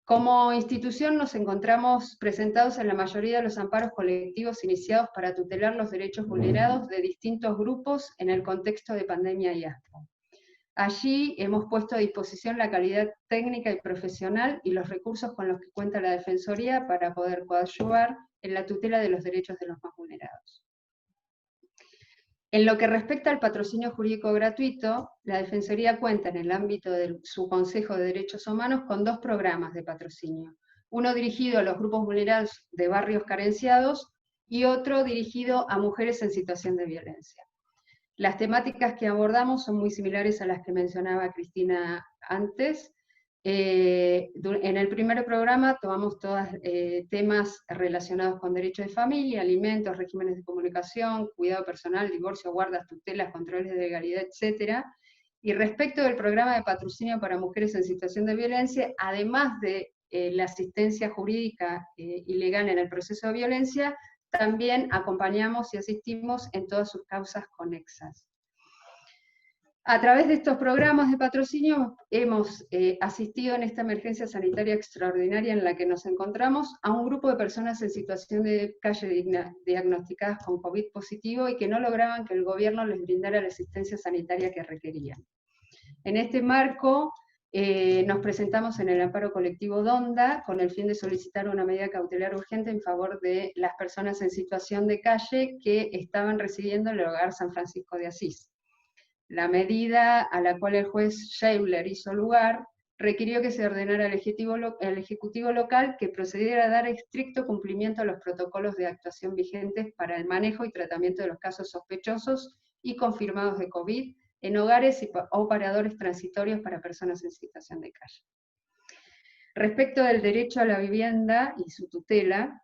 como institución nos encontramos presentados en la mayoría de los amparos colectivos iniciados para tutelar los derechos vulnerados de distintos grupos en el contexto de pandemia y ASPO. Allí hemos puesto a disposición la calidad técnica y profesional y los recursos con los que cuenta la Defensoría para poder coadyuvar en la tutela de los derechos de los más vulnerados. En lo que respecta al patrocinio jurídico gratuito, la Defensoría cuenta en el ámbito de su Consejo de Derechos Humanos con 2 programas de patrocinio. Uno dirigido a los grupos vulnerados de barrios carenciados y otro dirigido a mujeres en situación de violencia. Las temáticas que abordamos son muy similares a las que mencionaba Cristina antes. En el primer programa tomamos todos temas relacionados con derechos de familia, alimentos, regímenes de comunicación, cuidado personal, divorcio, guardas, tutelas, controles de legalidad, etc. Y respecto del programa de patrocinio para mujeres en situación de violencia, además de la asistencia jurídica y legal en el proceso de violencia, también acompañamos y asistimos en todas sus causas conexas. A través de estos programas de patrocinio hemos asistido en esta emergencia sanitaria extraordinaria en la que nos encontramos a un grupo de personas en situación de calle diagnosticadas con COVID positivo y que no lograban que el gobierno les brindara la asistencia sanitaria que requerían. En este marco, nos presentamos en el amparo colectivo Donda con el fin de solicitar una medida cautelar urgente en favor de las personas en situación de calle que estaban residiendo en el hogar San Francisco de Asís. La medida a la cual el juez Scheibler hizo lugar requirió que se ordenara al Ejecutivo local que procediera a dar estricto cumplimiento a los protocolos de actuación vigentes para el manejo y tratamiento de los casos sospechosos y confirmados de COVID en hogares o paradores transitorios para personas en situación de calle. Respecto del derecho a la vivienda y su tutela,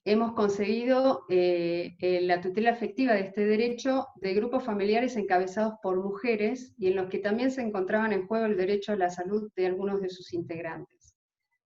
hemos conseguido la tutela efectiva de este derecho de grupos familiares encabezados por mujeres y en los que también se encontraban en juego el derecho a la salud de algunos de sus integrantes.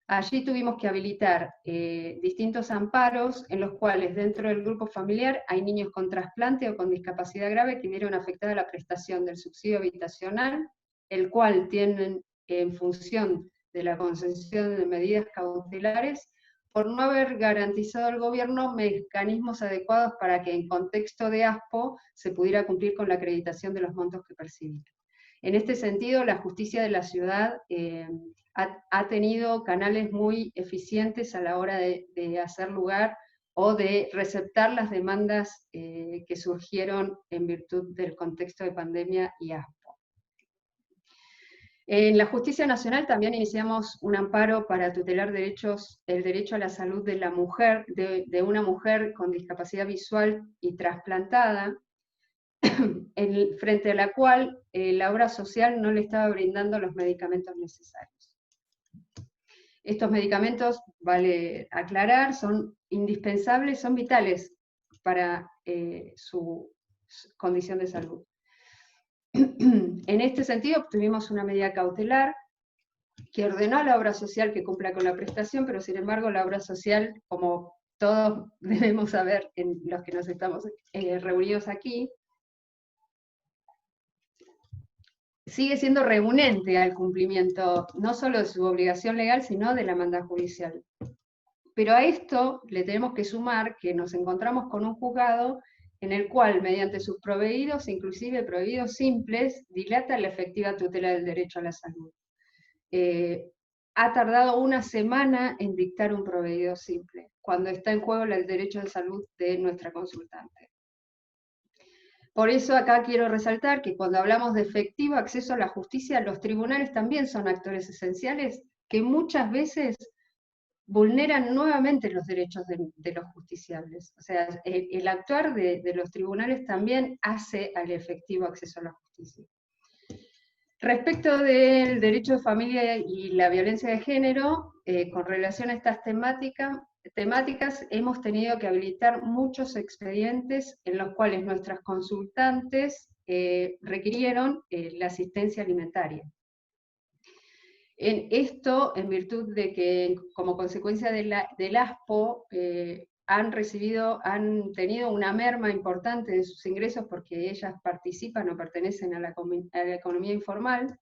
Allí tuvimos que habilitar distintos amparos en los cuales dentro del grupo familiar hay niños con trasplante o con discapacidad grave que vieron afectada la prestación del subsidio habitacional, el cual tienen en función de la concesión de medidas cautelares por no haber garantizado al gobierno mecanismos adecuados para que en contexto de ASPO se pudiera cumplir con la acreditación de los montos que percibían. En este sentido, la justicia de la ciudad ha tenido canales muy eficientes a la hora de hacer lugar o de receptar las demandas que surgieron en virtud del contexto de pandemia y ASPO. En la Justicia Nacional también iniciamos un amparo para tutelar el derecho a la salud de la mujer, de una mujer con discapacidad visual y trasplantada, frente a la cual la obra social no le estaba brindando los medicamentos necesarios. Estos medicamentos, vale aclarar, son indispensables, son vitales para su condición de salud. En este sentido, obtuvimos una medida cautelar que ordenó a la obra social que cumpla con la prestación, pero sin embargo la obra social, como todos debemos saber en los que nos estamos reunidos aquí, sigue siendo reunente al cumplimiento no solo de su obligación legal, sino de la manda judicial. Pero a esto le tenemos que sumar que nos encontramos con un juzgado en el cual, mediante sus proveídos, inclusive proveídos simples, dilata la efectiva tutela del derecho a la salud. Ha tardado una semana en dictar un proveído simple, cuando está en juego el derecho de salud de nuestra consultante. Por eso acá quiero resaltar que cuando hablamos de efectivo acceso a la justicia, los tribunales también son actores esenciales que muchas veces vulneran nuevamente los derechos de los justiciables. O sea, el actuar de los tribunales también hace al efectivo acceso a la justicia. Respecto del derecho de familia y la violencia de género, con relación a estas temáticas, hemos tenido que habilitar muchos expedientes en los cuales nuestras consultantes requirieron la asistencia alimentaria. En esto, en virtud de que, como consecuencia del ASPO, han tenido una merma importante de sus ingresos porque ellas participan o pertenecen a la economía informal,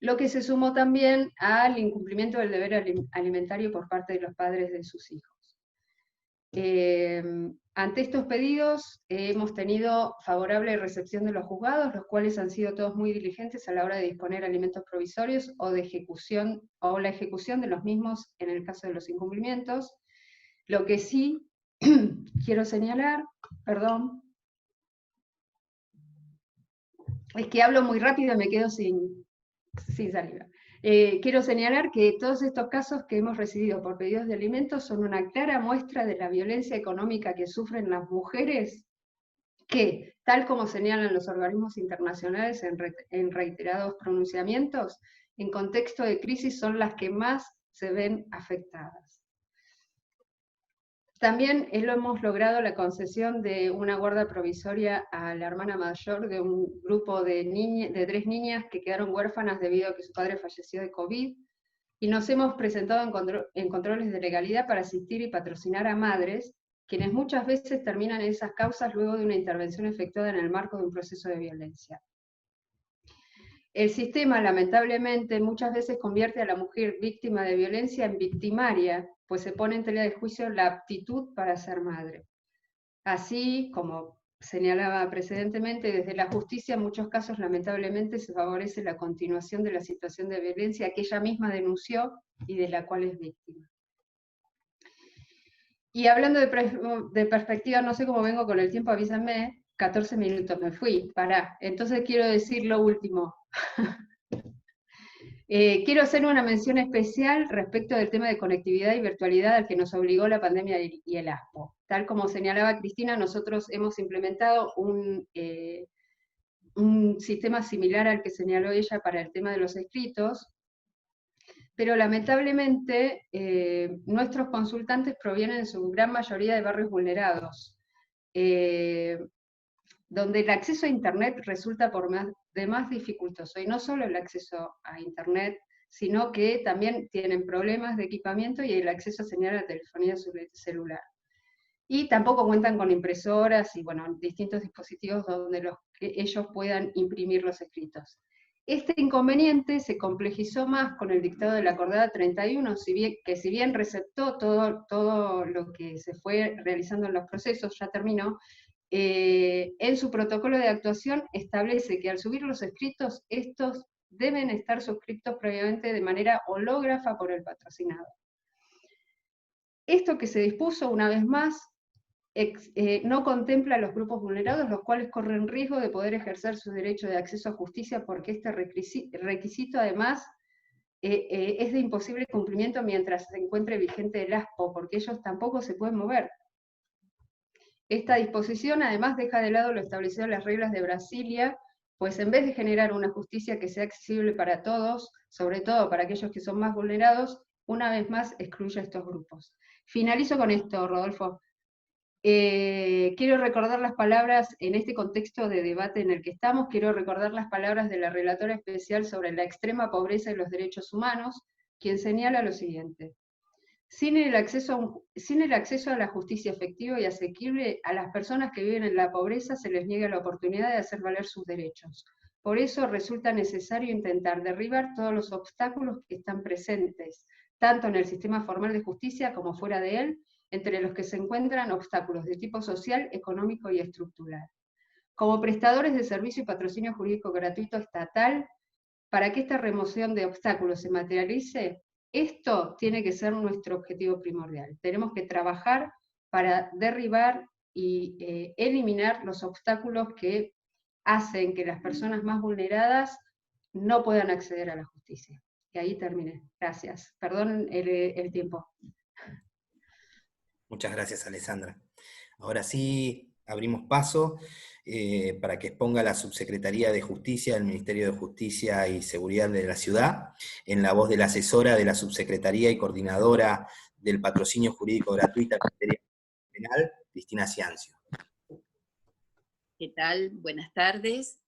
lo que se sumó también al incumplimiento del deber alimentario por parte de los padres de sus hijos. Ante estos pedidos hemos tenido favorable recepción de los juzgados, los cuales han sido todos muy diligentes a la hora de disponer alimentos provisorios o la ejecución de los mismos en el caso de los incumplimientos. Lo que sí quiero señalar, perdón, es que hablo muy rápido y me quedo sin saliva. Quiero señalar que todos estos casos que hemos recibido por pedidos de alimentos son una clara muestra de la violencia económica que sufren las mujeres que, tal como señalan los organismos internacionales en reiterados pronunciamientos, en contexto de crisis son las que más se ven afectadas. También hemos logrado la concesión de una guarda provisoria a la hermana mayor de un grupo de 3 niñas que quedaron huérfanas debido a que su padre falleció de COVID, y nos hemos presentado en controles de legalidad para asistir y patrocinar a madres, quienes muchas veces terminan en esas causas luego de una intervención efectuada en el marco de un proceso de violencia. El sistema, lamentablemente, muchas veces convierte a la mujer víctima de violencia en victimaria, pues se pone en tela de juicio la aptitud para ser madre. Así, como señalaba precedentemente, desde la justicia en muchos casos lamentablemente se favorece la continuación de la situación de violencia que ella misma denunció y de la cual es víctima. Y hablando de perspectiva, no sé cómo vengo con el tiempo, avísenme, 14 minutos me fui, pará. Entonces quiero decir lo último. Quiero hacer una mención especial respecto del tema de conectividad y virtualidad al que nos obligó la pandemia y el ASPO. Tal como señalaba Cristina, nosotros hemos implementado un sistema similar al que señaló ella para el tema de los escritos, pero lamentablemente nuestros consultantes provienen en su gran mayoría de barrios vulnerados, donde el acceso a Internet resulta de más dificultoso, y no solo el acceso a Internet, sino que también tienen problemas de equipamiento y el acceso a señal de telefonía celular. Y tampoco cuentan con impresoras y, bueno, distintos dispositivos donde ellos puedan imprimir los escritos. Este inconveniente se complejizó más con el dictado de la Acordada 31, que si bien receptó todo lo que se fue realizando en los procesos, ya terminó, en su protocolo de actuación establece que al subir los escritos, estos deben estar suscritos previamente de manera hológrafa por el patrocinado. Esto que se dispuso, una vez más, no contempla a los grupos vulnerados, los cuales corren riesgo de poder ejercer su derecho de acceso a justicia, porque este requisito además es de imposible cumplimiento mientras se encuentre vigente el ASPO, porque ellos tampoco se pueden mover. Esta disposición además deja de lado lo establecido en las reglas de Brasilia, pues en vez de generar una justicia que sea accesible para todos, sobre todo para aquellos que son más vulnerados, una vez más excluye a estos grupos. Finalizo con esto, Rodolfo. Quiero recordar las palabras, en este contexto de debate en el que estamos, quiero recordar las palabras de la relatora especial sobre la extrema pobreza y los derechos humanos, quien señala lo siguiente: sin el acceso a la justicia efectiva y asequible, a las personas que viven en la pobreza se les niega la oportunidad de hacer valer sus derechos. Por eso resulta necesario intentar derribar todos los obstáculos que están presentes, tanto en el sistema formal de justicia como fuera de él, entre los que se encuentran obstáculos de tipo social, económico y estructural. Como prestadores de servicio y patrocinio jurídico gratuito estatal, para que esta remoción de obstáculos se materialice, esto tiene que ser nuestro objetivo primordial. Tenemos que trabajar para derribar y eliminar los obstáculos que hacen que las personas más vulneradas no puedan acceder a la justicia. Y ahí terminé. Gracias. Perdón el tiempo. Muchas gracias, Alessandra. Ahora sí, abrimos paso para que exponga la Subsecretaría de Justicia del Ministerio de Justicia y Seguridad de la Ciudad, en la voz de la asesora de la Subsecretaría y coordinadora del patrocinio jurídico gratuito en materia penal, Cristina Ciancio. ¿Qué tal? Buenas tardes.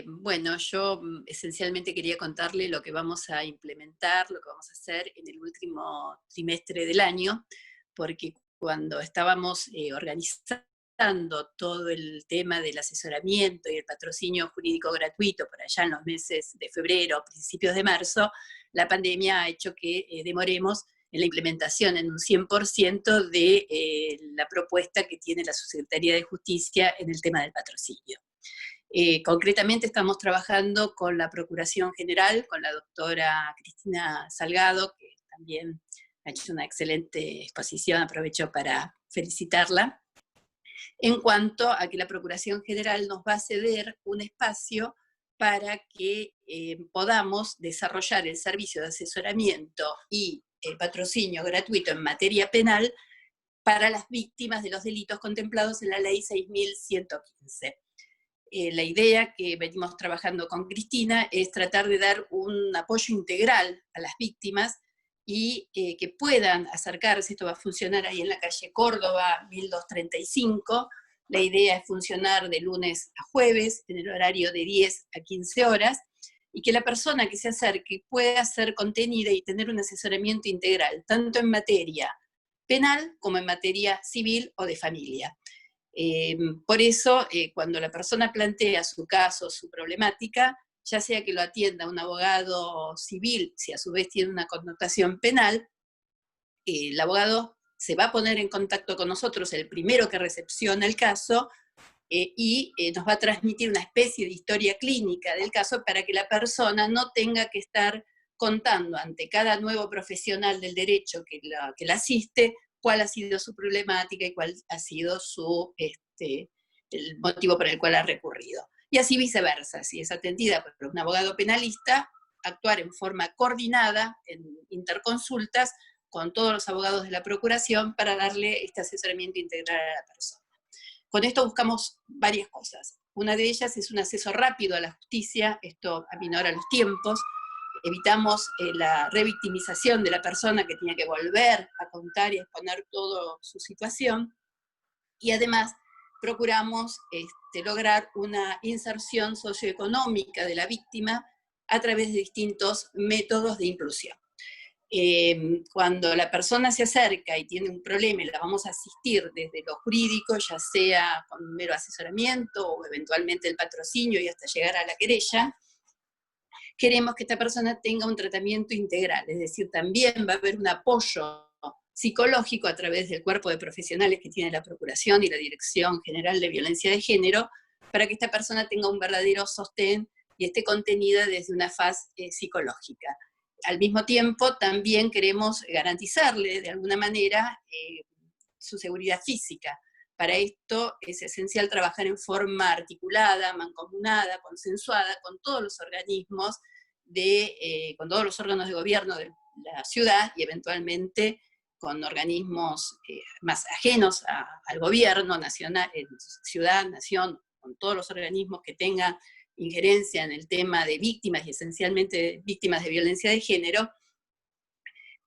Bueno, yo esencialmente quería contarle lo que vamos a implementar, lo que vamos a hacer en el último trimestre del año, porque cuando estábamos organizando todo el tema del asesoramiento y el patrocinio jurídico gratuito por allá en los meses de febrero, principios de marzo, la pandemia ha hecho que demoremos en la implementación en un 100% de la propuesta que tiene la Subsecretaría de Justicia en el tema del patrocinio. Concretamente estamos trabajando con la Procuración General, con la doctora Cristina Salgado, que también ha hecho una excelente exposición, aprovecho para felicitarla, en cuanto a que la Procuración General nos va a ceder un espacio para que podamos desarrollar el servicio de asesoramiento y el patrocinio gratuito en materia penal para las víctimas de los delitos contemplados en la Ley 6.115. La idea que venimos trabajando con Cristina es tratar de dar un apoyo integral a las víctimas y que puedan acercarse. Esto va a funcionar ahí en la calle Córdoba, 1235. La idea es funcionar de lunes a jueves, en el horario de 10 a 15 horas, y que la persona que se acerque pueda ser contenida y tener un asesoramiento integral, tanto en materia penal como en materia civil o de familia. Por eso, cuando la persona plantea su caso, su problemática, ya sea que lo atienda un abogado civil, si a su vez tiene una connotación penal, el abogado se va a poner en contacto con nosotros, el primero que recepciona el caso, y nos va a transmitir una especie de historia clínica del caso para que la persona no tenga que estar contando ante cada nuevo profesional del derecho que la asiste cuál ha sido su problemática y cuál ha sido el motivo por el cual ha recurrido. Y así viceversa, si es atendida por un abogado penalista, actuar en forma coordinada en interconsultas con todos los abogados de la Procuración para darle este asesoramiento integral a la persona. Con esto buscamos varias cosas. Una de ellas es un acceso rápido a la justicia, esto aminora los tiempos, evitamos la revictimización de la persona que tenía que volver a contar y exponer toda su situación, y además procuramos lograr una inserción socioeconómica de la víctima a través de distintos métodos de inclusión. Cuando la persona se acerca y tiene un problema y la vamos a asistir desde lo jurídico, ya sea con un mero asesoramiento o eventualmente el patrocinio y hasta llegar a la querella, queremos que esta persona tenga un tratamiento integral, es decir, también va a haber un apoyo psicológico a través del cuerpo de profesionales que tiene la Procuración y la Dirección General de Violencia de Género, para que esta persona tenga un verdadero sostén y esté contenida desde una faz psicológica. Al mismo tiempo, también queremos garantizarle, de alguna manera, su seguridad física. Para esto es esencial trabajar en forma articulada, mancomunada, consensuada con todos los organismos, con todos los órganos de gobierno de la ciudad y eventualmente con organismos más ajenos al gobierno nacional, ciudad, nación, con todos los organismos que tengan injerencia en el tema de víctimas y esencialmente víctimas de violencia de género,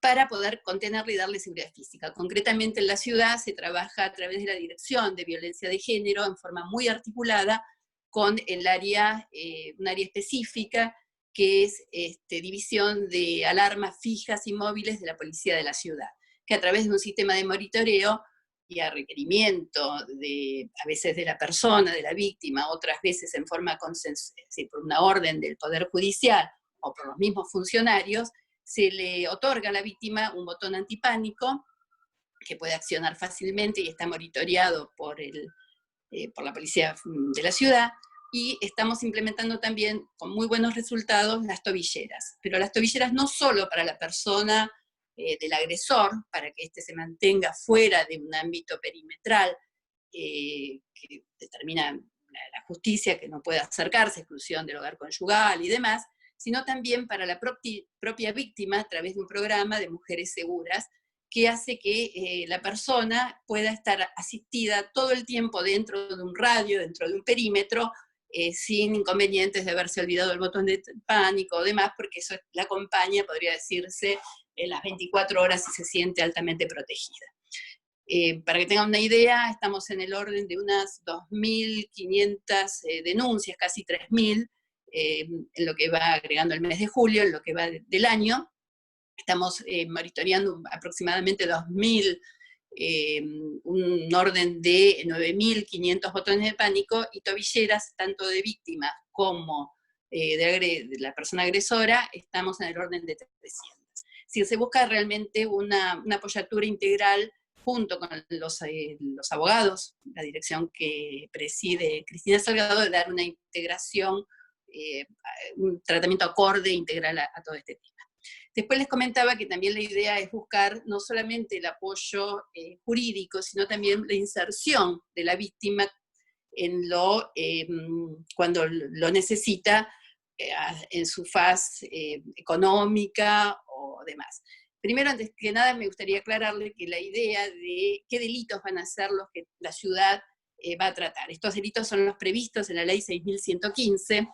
para poder contenerle y darle seguridad física. Concretamente en la ciudad se trabaja a través de la Dirección de Violencia de Género en forma muy articulada con un área específica que es división de alarmas fijas y móviles de la policía de la ciudad, que a través de un sistema de monitoreo y a requerimiento a veces de la persona, de la víctima, otras veces en forma consensual, es decir, por una orden del Poder Judicial o por los mismos funcionarios, se le otorga a la víctima un botón antipánico que puede accionar fácilmente y está monitoreado por la policía de la ciudad, y estamos implementando también con muy buenos resultados las tobilleras, pero las tobilleras no solo para la persona del agresor, para que éste se mantenga fuera de un ámbito perimetral que determina la justicia, que no pueda acercarse, exclusión del hogar conyugal y demás, sino también para la propia víctima a través de un programa de mujeres seguras que hace que la persona pueda estar asistida todo el tiempo dentro de un radio, dentro de un perímetro, sin inconvenientes de haberse olvidado el botón de pánico o demás, porque eso la acompaña, podría decirse, en las 24 horas y se siente altamente protegida. Para que tengan una idea, estamos en el orden de unas 2.500 denuncias, casi 3.000, en lo que va agregando el mes de julio, en lo que va del año. Estamos monitoreando aproximadamente 2.000, un orden de 9.500 botones de pánico y tobilleras, tanto de víctimas como de la persona agresora, estamos en el orden de 300. Si se busca realmente una apoyatura integral junto con los abogados, la dirección que preside Cristina Salgado, de dar una integración, un tratamiento acorde e integral a todo este tema. Después les comentaba que también la idea es buscar no solamente el apoyo jurídico, sino también la inserción de la víctima cuando lo necesita, en su faz económica o demás. Primero, antes que nada, me gustaría aclararle que la idea de qué delitos van a ser los que la ciudad va a tratar. Estos delitos son los previstos en la ley 6.115,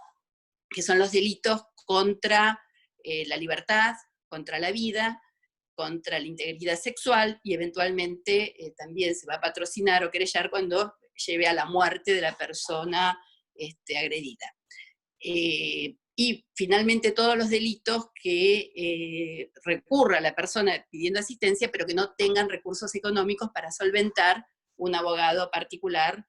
que son los delitos contra la libertad, contra la vida, contra la integridad sexual, y eventualmente también se va a patrocinar o querellar cuando lleve a la muerte de la persona agredida. Y finalmente todos los delitos que recurra la persona pidiendo asistencia, pero que no tengan recursos económicos para solventar un abogado particular,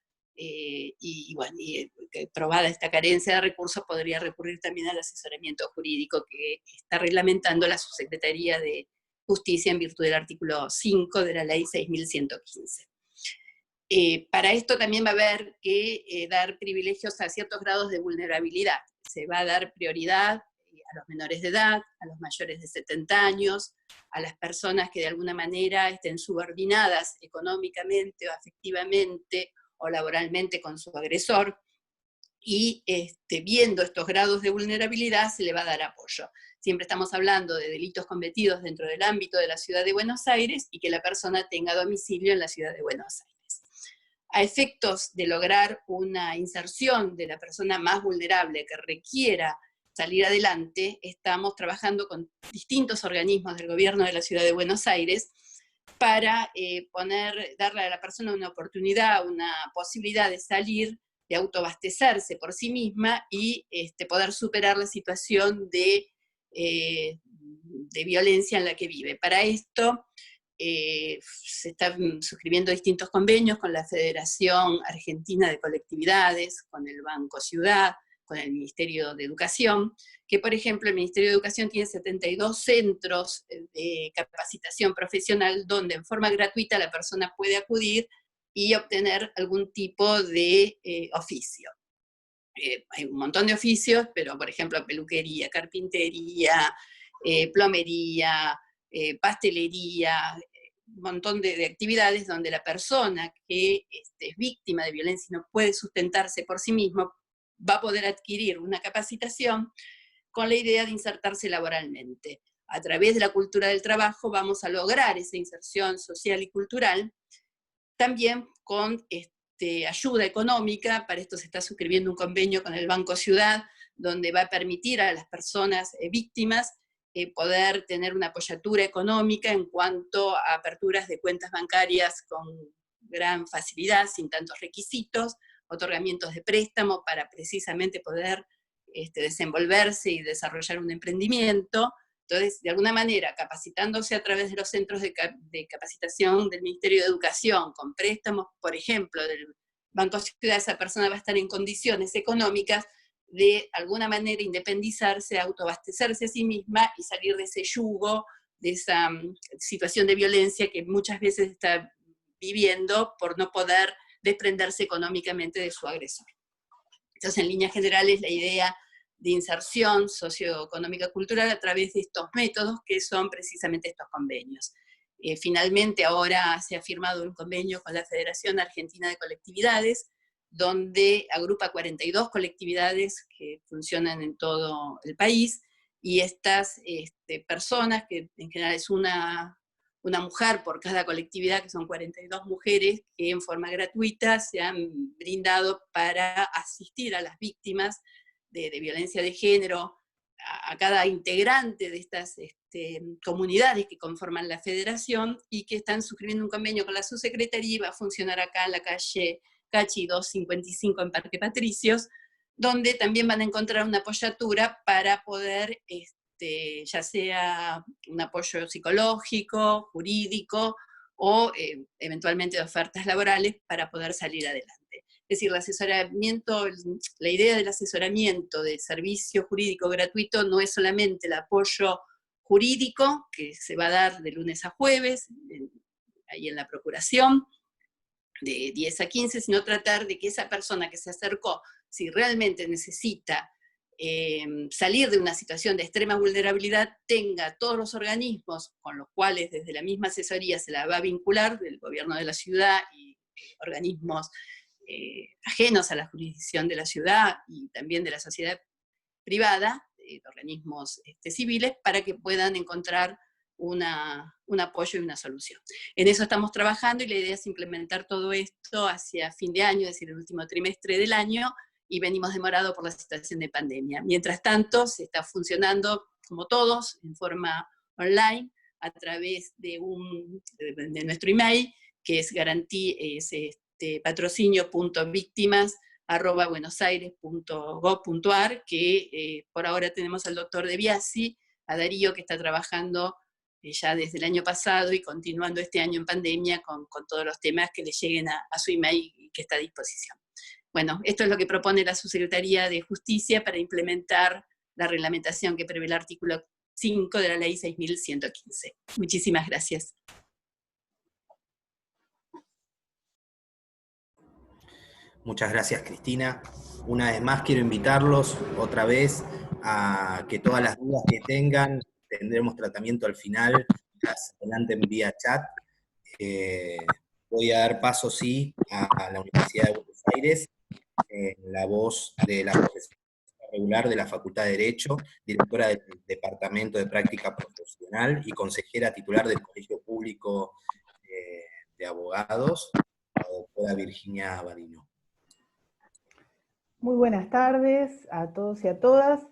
probada esta carencia de recursos, podría recurrir también al asesoramiento jurídico que está reglamentando la Subsecretaría de Justicia en virtud del artículo 5 de la ley 6.115. Para esto también va a haber que dar privilegios a ciertos grados de vulnerabilidad. Se va a dar prioridad a los menores de edad, a los mayores de 70 años, a las personas que de alguna manera estén subordinadas económicamente o afectivamente o laboralmente con su agresor, y viendo estos grados de vulnerabilidad se le va a dar apoyo. Siempre estamos hablando de delitos cometidos dentro del ámbito de la Ciudad de Buenos Aires y que la persona tenga domicilio en la Ciudad de Buenos Aires. A efectos de lograr una inserción de la persona más vulnerable que requiera salir adelante, estamos trabajando con distintos organismos del gobierno de la Ciudad de Buenos Aires para darle a la persona una oportunidad, una posibilidad de salir, de autoabastecerse por sí misma y poder superar la situación de violencia en la que vive. Para esto se están suscribiendo distintos convenios con la Federación Argentina de Colectividades, con el Banco Ciudad, con el Ministerio de Educación, que por ejemplo el Ministerio de Educación tiene 72 centros de capacitación profesional donde en forma gratuita la persona puede acudir y obtener algún tipo de oficio. Hay un montón de oficios, pero por ejemplo peluquería, carpintería, plomería, pastelería, un montón de actividades donde la persona que es víctima de violencia y no puede sustentarse por sí mismo va a poder adquirir una capacitación con la idea de insertarse laboralmente. A través de la cultura del trabajo vamos a lograr esa inserción social y cultural, también con ayuda económica. Para esto se está suscribiendo un convenio con el Banco Ciudad, donde va a permitir a las personas víctimas poder tener una apoyatura económica en cuanto a aperturas de cuentas bancarias con gran facilidad, sin tantos requisitos, otorgamientos de préstamo para precisamente poder desenvolverse y desarrollar un emprendimiento. Entonces, de alguna manera, capacitándose a través de los centros de capacitación del Ministerio de Educación, con préstamos, por ejemplo, del Banco Ciudad, esa persona va a estar en condiciones económicas de alguna manera independizarse, autoabastecerse a sí misma y salir de ese yugo, de esa situación de violencia que muchas veces está viviendo por no poder desprenderse económicamente de su agresor. Entonces, en líneas generales, la idea de inserción socioeconómica cultural a través de estos métodos que son precisamente estos convenios. Finalmente, ahora se ha firmado un convenio con la Federación Argentina de Colectividades, donde agrupa 42 colectividades que funcionan en todo el país, y estas personas, que en general es una una mujer por cada colectividad, que son 42 mujeres, que en forma gratuita se han brindado para asistir a las víctimas de violencia de género, a cada integrante de estas comunidades que conforman la federación y que están suscribiendo un convenio con la subsecretaría y va a funcionar acá en la calle Cachi 255 en Parque Patricios, donde también van a encontrar una apoyatura para poder, ya sea un apoyo psicológico, jurídico, o eventualmente de ofertas laborales para poder salir adelante. Es decir, el asesoramiento, la idea del asesoramiento de servicio jurídico gratuito no es solamente el apoyo jurídico, que se va a dar de lunes a jueves, ahí en la procuración, de 10 a 15, sino tratar de que esa persona que se acercó, si realmente necesita salir de una situación de extrema vulnerabilidad, tenga todos los organismos con los cuales desde la misma asesoría se la va a vincular, del gobierno de la ciudad y organismos ajenos a la jurisdicción de la ciudad y también de la sociedad privada, organismos civiles, para que puedan encontrar un apoyo y una solución. En eso estamos trabajando y la idea es implementar todo esto hacia fin de año, es decir, el último trimestre del año, y venimos demorados por la situación de pandemia. Mientras tanto, se está funcionando, como todos, en forma online, a través de nuestro email, que es patrocinio.victimas@buenosaires.gov.ar, que por ahora tenemos al doctor De Biasi, a Darío, que está trabajando ya desde el año pasado y continuando este año en pandemia con todos los temas que le lleguen a su email y que está a disposición. Bueno, esto es lo que propone la Subsecretaría de Justicia para implementar la reglamentación que prevé el artículo 5 de la Ley 6.115. Muchísimas gracias. Muchas gracias, Cristina. Una vez más quiero invitarlos otra vez a que todas las dudas que tengan, tendremos tratamiento al final, las adelanten vía chat. Voy a dar paso, sí, a la Universidad de Buenos Aires, la voz de la profesora regular de la Facultad de Derecho, directora del Departamento de Práctica Profesional y consejera titular del Colegio Público de Abogados, la doctora Virginia Badino. Muy buenas tardes a todos y a todas.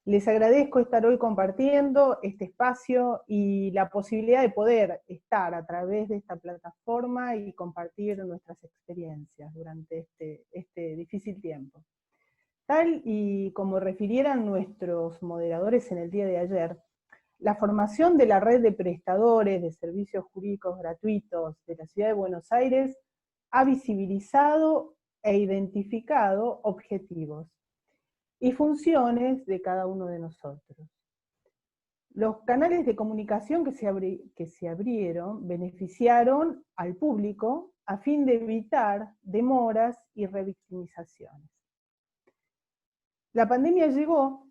Les agradezco estar hoy compartiendo este espacio y la posibilidad de poder estar a través de esta plataforma y compartir nuestras experiencias durante este difícil tiempo. Tal y como refirieran nuestros moderadores en el día de ayer, la formación de la red de prestadores de servicios jurídicos gratuitos de la Ciudad de Buenos Aires ha visibilizado e identificado objetivos y funciones de cada uno de nosotros. Los canales de comunicación que se abrieron beneficiaron al público a fin de evitar demoras y revictimizaciones. La pandemia llegó,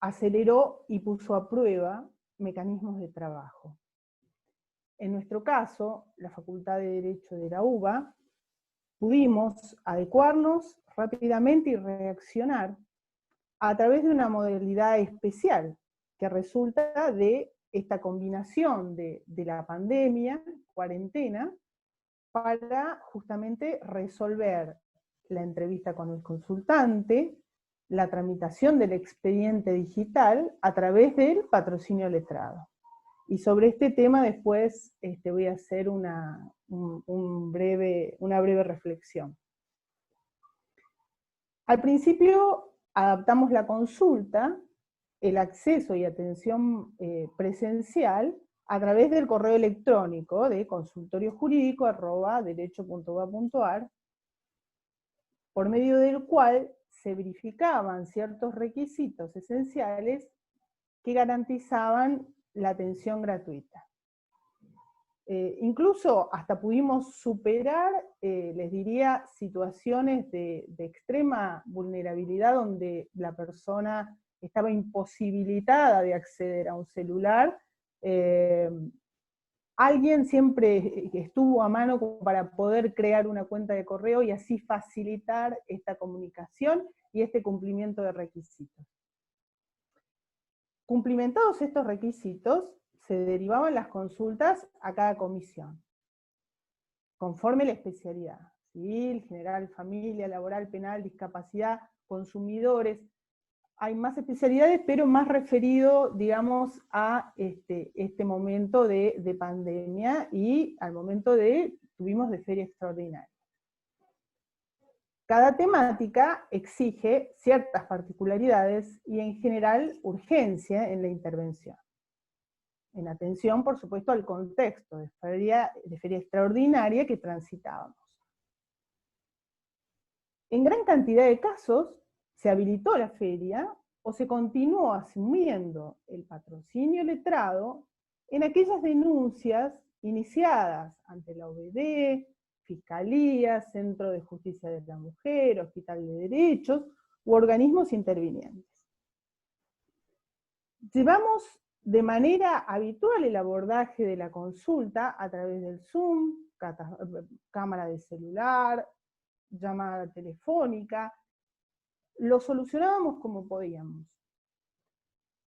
aceleró y puso a prueba mecanismos de trabajo. En nuestro caso, la Facultad de Derecho de la UBA, pudimos adecuarnos rápidamente y reaccionar a través de una modalidad especial que resulta de esta combinación de la pandemia, cuarentena, para justamente resolver la entrevista con el consultante, la tramitación del expediente digital a través del patrocinio letrado. Y sobre este tema después voy a hacer una breve reflexión. Al principio adaptamos la consulta, el acceso y atención presencial a través del correo electrónico de consultoriojurídico@derecho.gov.ar, por medio del cual se verificaban ciertos requisitos esenciales que garantizaban la atención gratuita. Incluso hasta pudimos superar, les diría, situaciones de extrema vulnerabilidad donde la persona estaba imposibilitada de acceder a un celular. Alguien siempre estuvo a mano para poder crear una cuenta de correo y así facilitar esta comunicación y este cumplimiento de requisitos. Cumplimentados estos requisitos, se derivaban las consultas a cada comisión, conforme la especialidad: civil, general, familia, laboral, penal, discapacidad, consumidores. Hay más especialidades, pero más referido, digamos, a este momento de pandemia y al momento tuvimos de feria extraordinaria. Cada temática exige ciertas particularidades y en general urgencia en la intervención. En atención, por supuesto, al contexto de feria extraordinaria que transitábamos. En gran cantidad de casos se habilitó la feria o se continuó asumiendo el patrocinio letrado en aquellas denuncias iniciadas ante la OBD, Fiscalía, Centro de Justicia de la Mujer, Hospital de Derechos u organismos intervinientes. Llevamos de manera habitual el abordaje de la consulta a través del Zoom, cámara de celular, llamada telefónica. Lo solucionábamos como podíamos.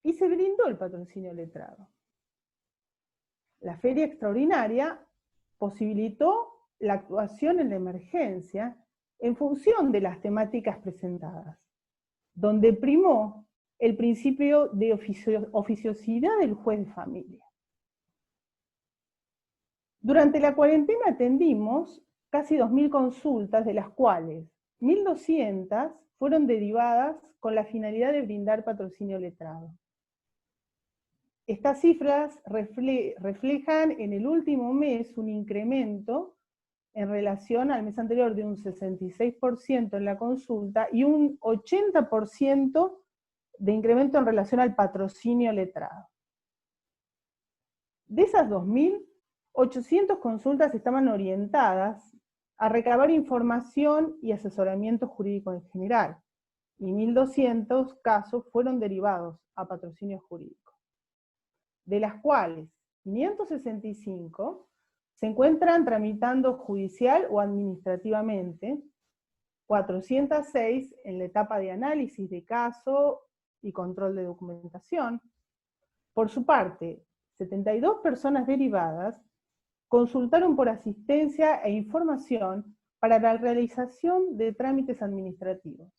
Y se brindó el patrocinio letrado. La feria extraordinaria posibilitó la actuación en la emergencia en función de las temáticas presentadas, donde primó el principio de oficiosidad del juez de familia. Durante la cuarentena atendimos casi 2.000 consultas, de las cuales 1.200 fueron derivadas con la finalidad de brindar patrocinio letrado. Estas cifras reflejan en el último mes un incremento en relación al mes anterior de un 66% en la consulta y un 80% de incremento en relación al patrocinio letrado. De esas 2.000, 800 consultas estaban orientadas a recabar información y asesoramiento jurídico en general, y 1.200 casos fueron derivados a patrocinio jurídico, de las cuales 565 se encuentran tramitando judicial o administrativamente, 406 en la etapa de análisis de caso y control de documentación. Por su parte, 72 personas derivadas consultaron por asistencia e información para la realización de trámites administrativos,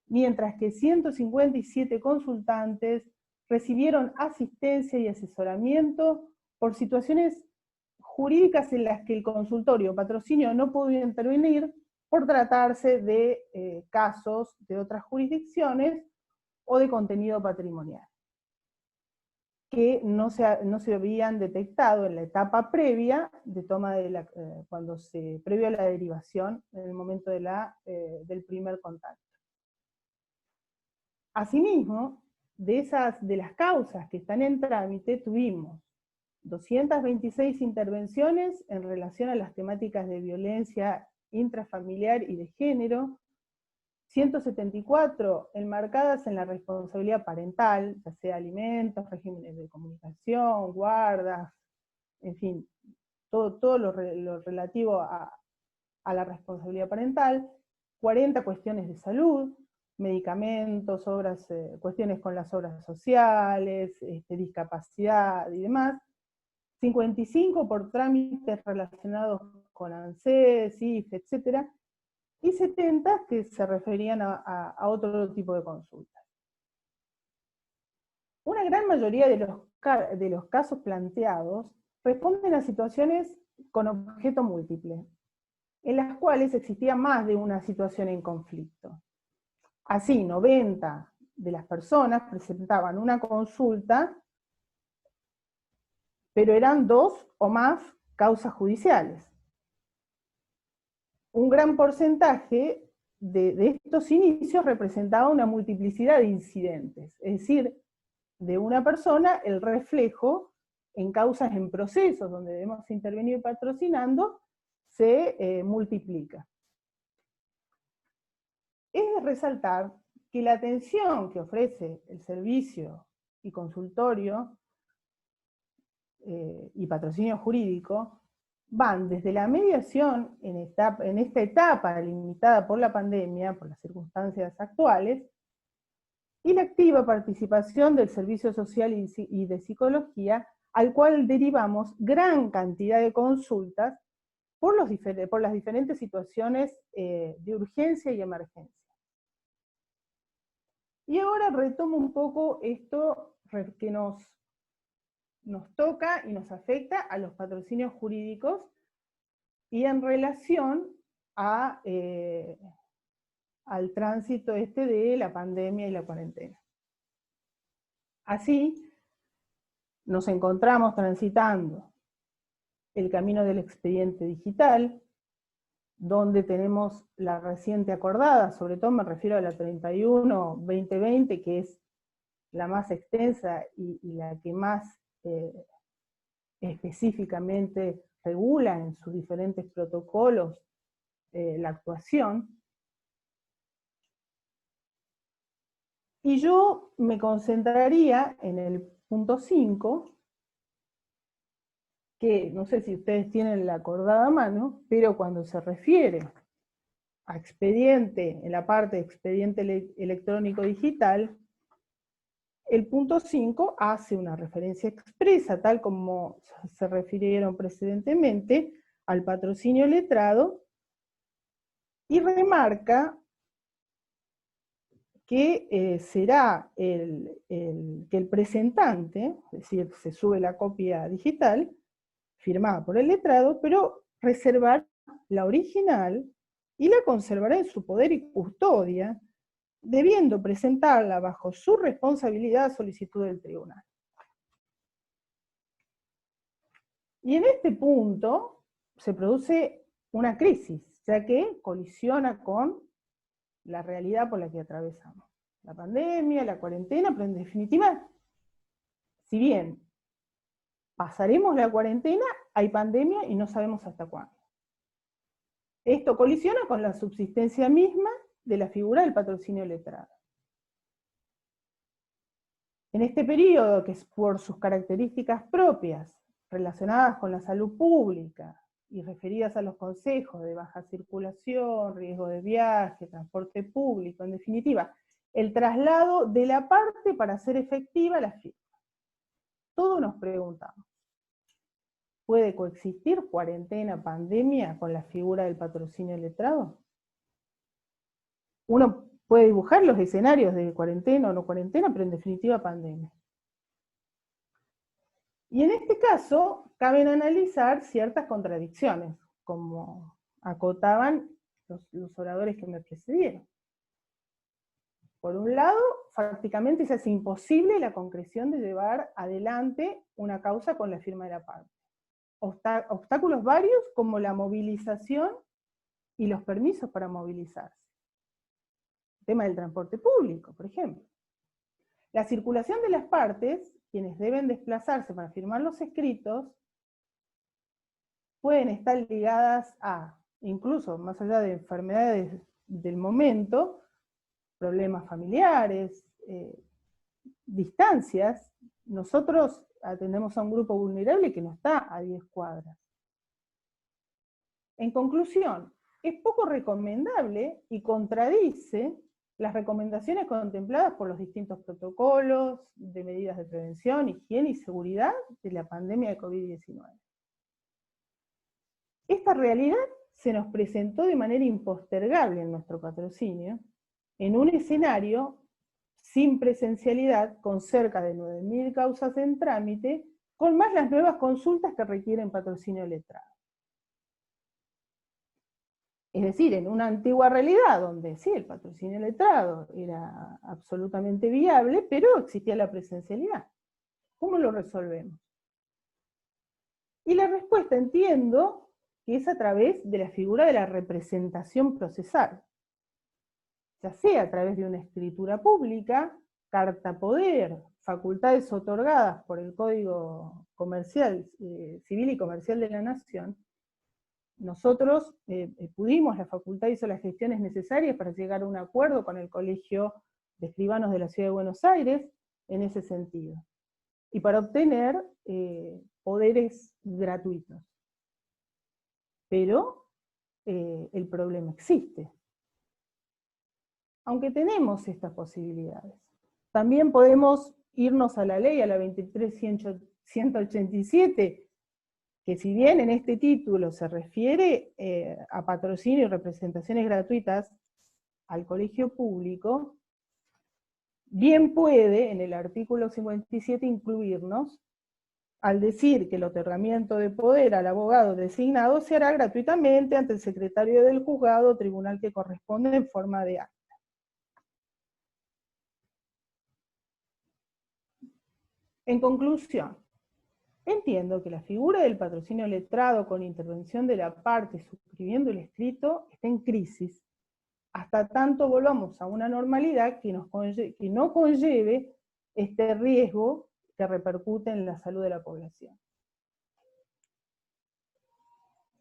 mientras que 157 consultantes recibieron asistencia y asesoramiento por situaciones jurídicas en las que el consultorio o patrocinio no pudo intervenir por tratarse de casos de otras jurisdicciones o de contenido patrimonial, que no se habían detectado en la etapa previa de toma de previo a la derivación, en el momento del primer contacto. Asimismo, de las causas que están en trámite, tuvimos 226 intervenciones en relación a las temáticas de violencia intrafamiliar y de género, 174 enmarcadas en la responsabilidad parental, ya sea alimentos, regímenes de comunicación, guardas, en fin, todo lo relativo a la responsabilidad parental, 40 cuestiones de salud, medicamentos, cuestiones con las obras sociales, discapacidad y demás, 55 por trámites relacionados con ANSES, IFE, etc., y 70 que se referían a otro tipo de consultas. Una gran mayoría de los casos planteados responden a situaciones con objeto múltiple, en las cuales existía más de una situación en conflicto. Así, 90 de las personas presentaban una consulta, pero eran 2 o más causas judiciales. Un gran porcentaje de estos inicios representaba una multiplicidad de incidentes, es decir, de una persona el reflejo en causas en procesos donde debemos intervenir patrocinando se multiplica. Es de resaltar que la atención que ofrece el servicio y consultorio y patrocinio jurídico van desde la mediación en esta etapa limitada por la pandemia, por las circunstancias actuales, y la activa participación del servicio social y de psicología al cual derivamos gran cantidad de consultas por las diferentes situaciones de urgencia y emergencia. Y ahora retomo un poco esto que nos toca y nos afecta a los patrocinios jurídicos y en relación al tránsito de la pandemia y la cuarentena. Así, nos encontramos transitando el camino del expediente digital, donde tenemos la reciente acordada, sobre todo me refiero a la 31/2020, que es la más extensa y la que más específicamente regula en sus diferentes protocolos la actuación. Y yo me concentraría en el punto 5, que no sé si ustedes tienen la acordada a mano, pero cuando se refiere a expediente, en la parte de expediente electrónico digital, el punto 5 hace una referencia expresa, tal como se refirieron precedentemente, al patrocinio letrado, y remarca que será que el presentante, es decir, se sube la copia digital, firmada por el letrado, pero reservar la original y la conservará en su poder y custodia, debiendo presentarla bajo su responsabilidad a solicitud del tribunal. Y en este punto se produce una crisis, ya que colisiona con la realidad por la que atravesamos. La pandemia, la cuarentena, pero en definitiva, si bien pasaremos la cuarentena, hay pandemia y no sabemos hasta cuándo. Esto colisiona con la subsistencia misma de la figura del patrocinio letrado. En este periodo, que es por sus características propias, relacionadas con la salud pública y referidas a los consejos de baja circulación, riesgo de viaje, transporte público, en definitiva, el traslado de la parte para hacer efectiva la firma. Todos nos preguntamos, ¿puede coexistir cuarentena, pandemia con la figura del patrocinio letrado? Uno puede dibujar los escenarios de cuarentena o no cuarentena, pero en definitiva pandemia. Y en este caso, caben analizar ciertas contradicciones, como acotaban los oradores que me precedieron. Por un lado, prácticamente se hace imposible la concreción de llevar adelante una causa con la firma de la parte. Obstáculos varios como la movilización y los permisos para movilizarse. El tema del transporte público, por ejemplo. La circulación de las partes, quienes deben desplazarse para firmar los escritos, pueden estar ligadas a, incluso más allá de enfermedades del momento, problemas familiares, distancias. Nosotros atendemos a un grupo vulnerable que no está a 10 cuadras. En conclusión, es poco recomendable y contradice las recomendaciones contempladas por los distintos protocolos de medidas de prevención, higiene y seguridad de la pandemia de COVID-19. Esta realidad se nos presentó de manera impostergable en nuestro patrocinio, en un escenario sin presencialidad, con cerca de 9.000 causas en trámite, con más las nuevas consultas que requieren patrocinio letrado. Es decir, en una antigua realidad donde sí, el patrocinio letrado era absolutamente viable, pero existía la presencialidad. ¿Cómo lo resolvemos? Y la respuesta entiendo que es a través de la figura de la representación procesal, ya sea a través de una escritura pública, carta poder, facultades otorgadas por el Código Comercial, Civil y Comercial de la Nación. Nosotros pudimos, la facultad hizo las gestiones necesarias para llegar a un acuerdo con el Colegio de Escribanos de la Ciudad de Buenos Aires en ese sentido, y para obtener poderes gratuitos. Pero el problema existe. Aunque tenemos estas posibilidades, también podemos irnos a la ley, a la 23.185 187, que si bien en este título se refiere a patrocinio y representaciones gratuitas al colegio público, bien puede en el artículo 57 incluirnos al decir que el otorgamiento de poder al abogado designado se hará gratuitamente ante el secretario del juzgado o tribunal que corresponde en forma de acta. En conclusión, entiendo que la figura del patrocinio letrado con intervención de la parte suscribiendo el escrito está en crisis, hasta tanto volvamos a una normalidad que no conlleve este riesgo que repercute en la salud de la población.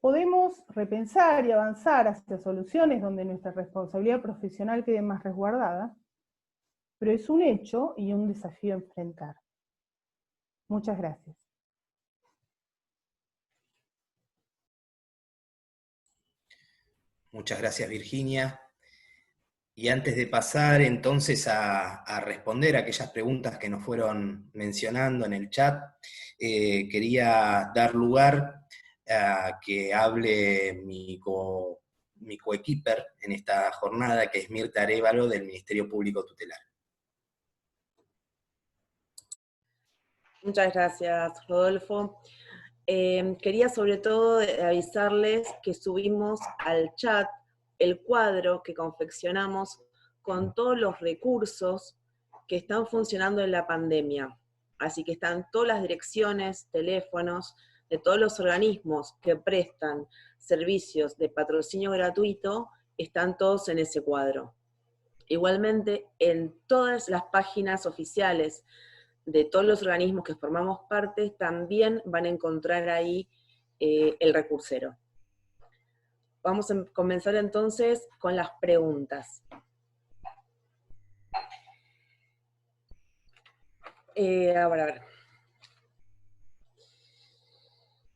Podemos repensar y avanzar hacia soluciones donde nuestra responsabilidad profesional quede más resguardada, pero es un hecho y un desafío a enfrentar. Muchas gracias. Muchas gracias, Virginia. Y antes de pasar entonces a responder a aquellas preguntas que nos fueron mencionando en el chat, quería dar lugar a que hable mi coequiper en esta jornada, que es Mirta Arévalo, del Ministerio Público Tutelar. Muchas gracias, Rodolfo. Quería sobre todo avisarles que subimos al chat el cuadro que confeccionamos con todos los recursos que están funcionando en la pandemia. Así que están todas las direcciones, teléfonos de todos los organismos que prestan servicios de patrocinio gratuito, están todos en ese cuadro. Igualmente, en todas las páginas oficiales de todos los organismos que formamos parte, también van a encontrar ahí el recursero. Vamos a comenzar entonces con las preguntas. A ver.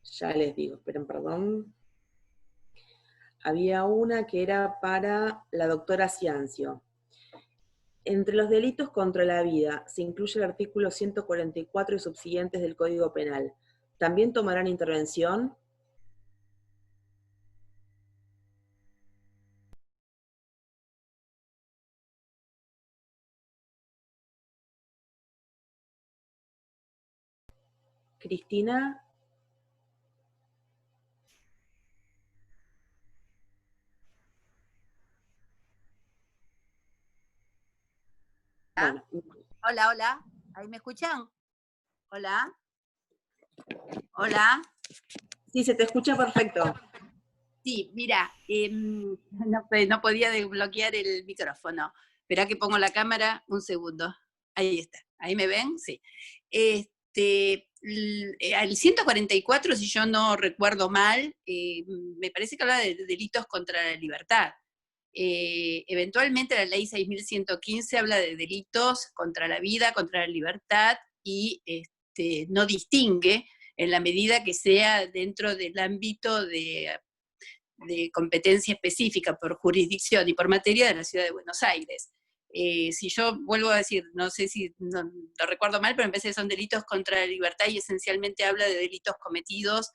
Ya les digo, esperen, perdón. Había una que era para la doctora Ciancio. Entre los delitos contra la vida se incluye el artículo 144 y subsiguientes del Código Penal. ¿También tomarán intervención? Cristina. Bueno. Hola, hola. ¿Ahí me escuchan? Hola. Hola. Sí, se te escucha perfecto. Sí, mira, no podía desbloquear el micrófono. Esperá que pongo la cámara, un segundo. Ahí está. ¿Ahí me ven? Sí. El 144, si yo no recuerdo mal, me parece que habla de delitos contra la libertad. Eventualmente la ley 6.115 habla de delitos contra la vida, contra la libertad, y no distingue en la medida que sea dentro del ámbito de competencia específica por jurisdicción y por materia de la Ciudad de Buenos Aires. Si yo vuelvo a decir, no sé si lo recuerdo mal, pero me parece que son delitos contra la libertad y esencialmente habla de delitos cometidos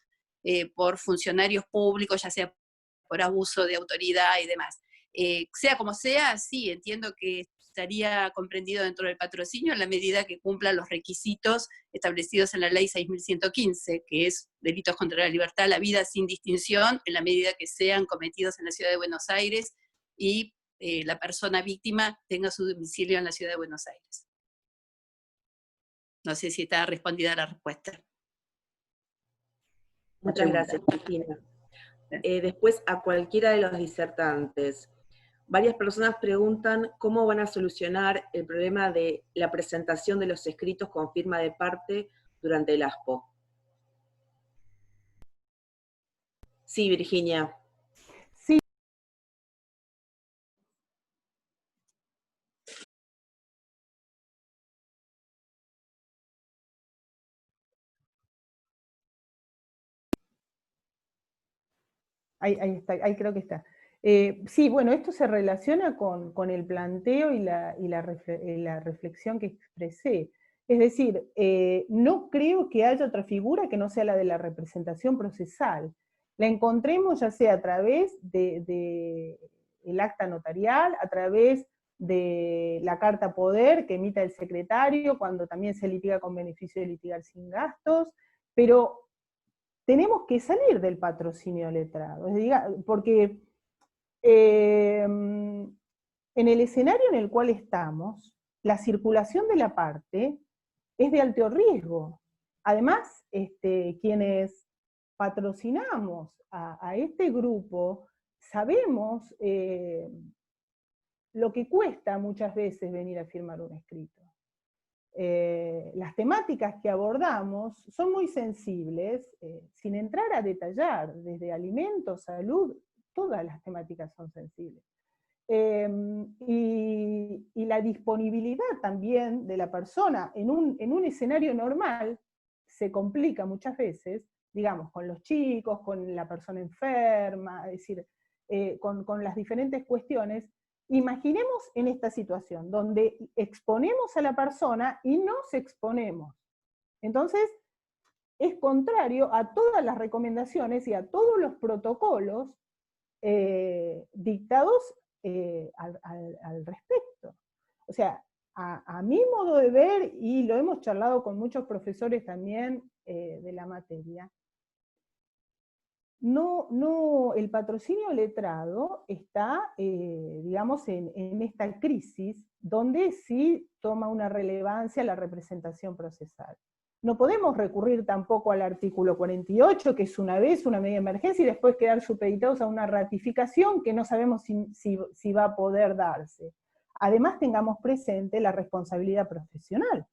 por funcionarios públicos, ya sea por abuso de autoridad y demás. Sea como sea, sí, entiendo que estaría comprendido dentro del patrocinio en la medida que cumpla los requisitos establecidos en la ley 6.115, que es delitos contra la libertad, la vida sin distinción, en la medida que sean cometidos en la Ciudad de Buenos Aires y la persona víctima tenga su domicilio en la Ciudad de Buenos Aires. No sé si está respondida la respuesta. Muchas gracias, Cristina. Después, a cualquiera de los disertantes. Varias personas preguntan cómo van a solucionar el problema de la presentación de los escritos con firma de parte durante el ASPO. Sí, Virginia. Sí. Ahí está, ahí creo que está. Sí, bueno, esto se relaciona con el planteo y la reflexión que expresé. Es decir, no creo que haya otra figura que no sea la de la representación procesal. La encontremos ya sea a través del acta notarial, a través de la carta poder que emita el secretario cuando también se litiga con beneficio de litigar sin gastos, pero tenemos que salir del patrocinio letrado, porque en el escenario en el cual estamos, la circulación de la parte es de alto riesgo. Además, quienes patrocinamos a este grupo, sabemos lo que cuesta muchas veces venir a firmar un escrito. Las temáticas que abordamos son muy sensibles, sin entrar a detallar, desde alimentos, salud, todas las temáticas son sensibles. Y la disponibilidad también de la persona en un escenario normal se complica muchas veces, digamos, con los chicos, con la persona enferma, es decir, con las diferentes cuestiones. Imaginemos en esta situación, donde exponemos a la persona y nos exponemos. Entonces, es contrario a todas las recomendaciones y a todos los protocolos dictados al respecto. O sea, a mi modo de ver, y lo hemos charlado con muchos profesores también de la materia, el patrocinio letrado está, digamos, en esta crisis, donde sí toma una relevancia la representación procesal. No podemos recurrir tampoco al artículo 48, que es una vez una medida de emergencia, y después quedar supeditados a una ratificación que no sabemos si va a poder darse. Además, tengamos presente la responsabilidad profesional.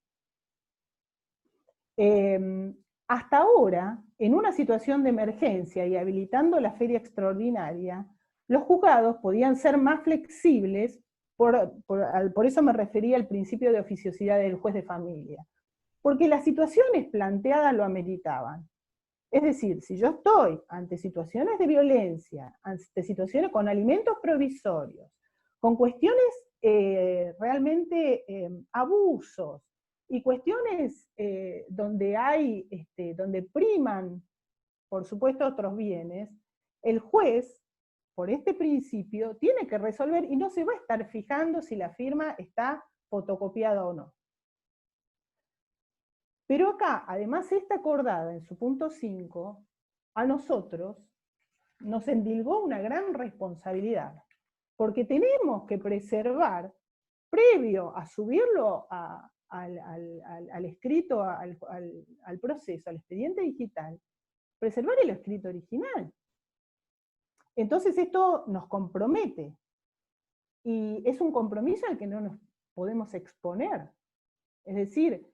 Hasta ahora, en una situación de emergencia y habilitando la feria extraordinaria, los juzgados podían ser más flexibles, por eso me refería al principio de oficiosidad del juez de familia, porque las situaciones planteadas lo ameritaban. Es decir, si yo estoy ante situaciones de violencia, ante situaciones con alimentos provisorios, con cuestiones realmente abusos, y cuestiones donde priman, por supuesto, otros bienes, el juez, por este principio, tiene que resolver y no se va a estar fijando si la firma está fotocopiada o no. Pero acá, además, esta acordada en su punto 5, a nosotros nos endilgó una gran responsabilidad, porque tenemos que preservar, previo a subirlo al escrito, al proceso, al expediente digital, preservar el escrito original. Entonces esto nos compromete, y es un compromiso al que no nos podemos exponer. Es decir,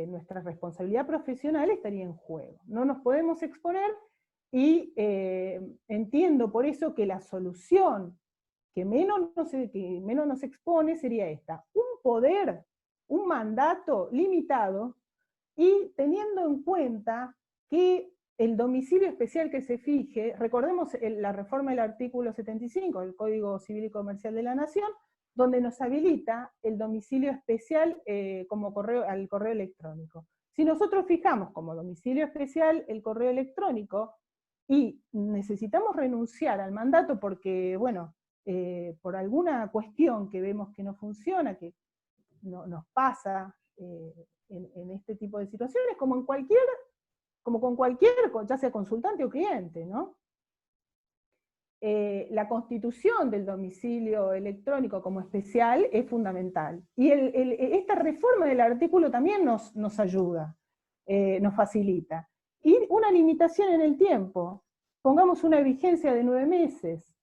nuestra responsabilidad profesional estaría en juego. No nos podemos exponer, y entiendo por eso que la solución que menos nos expone sería esta: un poder, un mandato limitado, y teniendo en cuenta que el domicilio especial que se fije, recordemos la reforma del artículo 75 del Código Civil y Comercial de la Nación, donde nos habilita el domicilio especial como al correo electrónico. Si nosotros fijamos como domicilio especial el correo electrónico, y necesitamos renunciar al mandato porque, bueno, por alguna cuestión que vemos que no funciona, que nos pasa en este tipo de situaciones, como con cualquier, ya sea consultante o cliente, ¿no? La constitución del domicilio electrónico como especial es fundamental. Y esta reforma del artículo también nos ayuda, nos facilita. Y una limitación en el tiempo, pongamos una vigencia de 9 meses.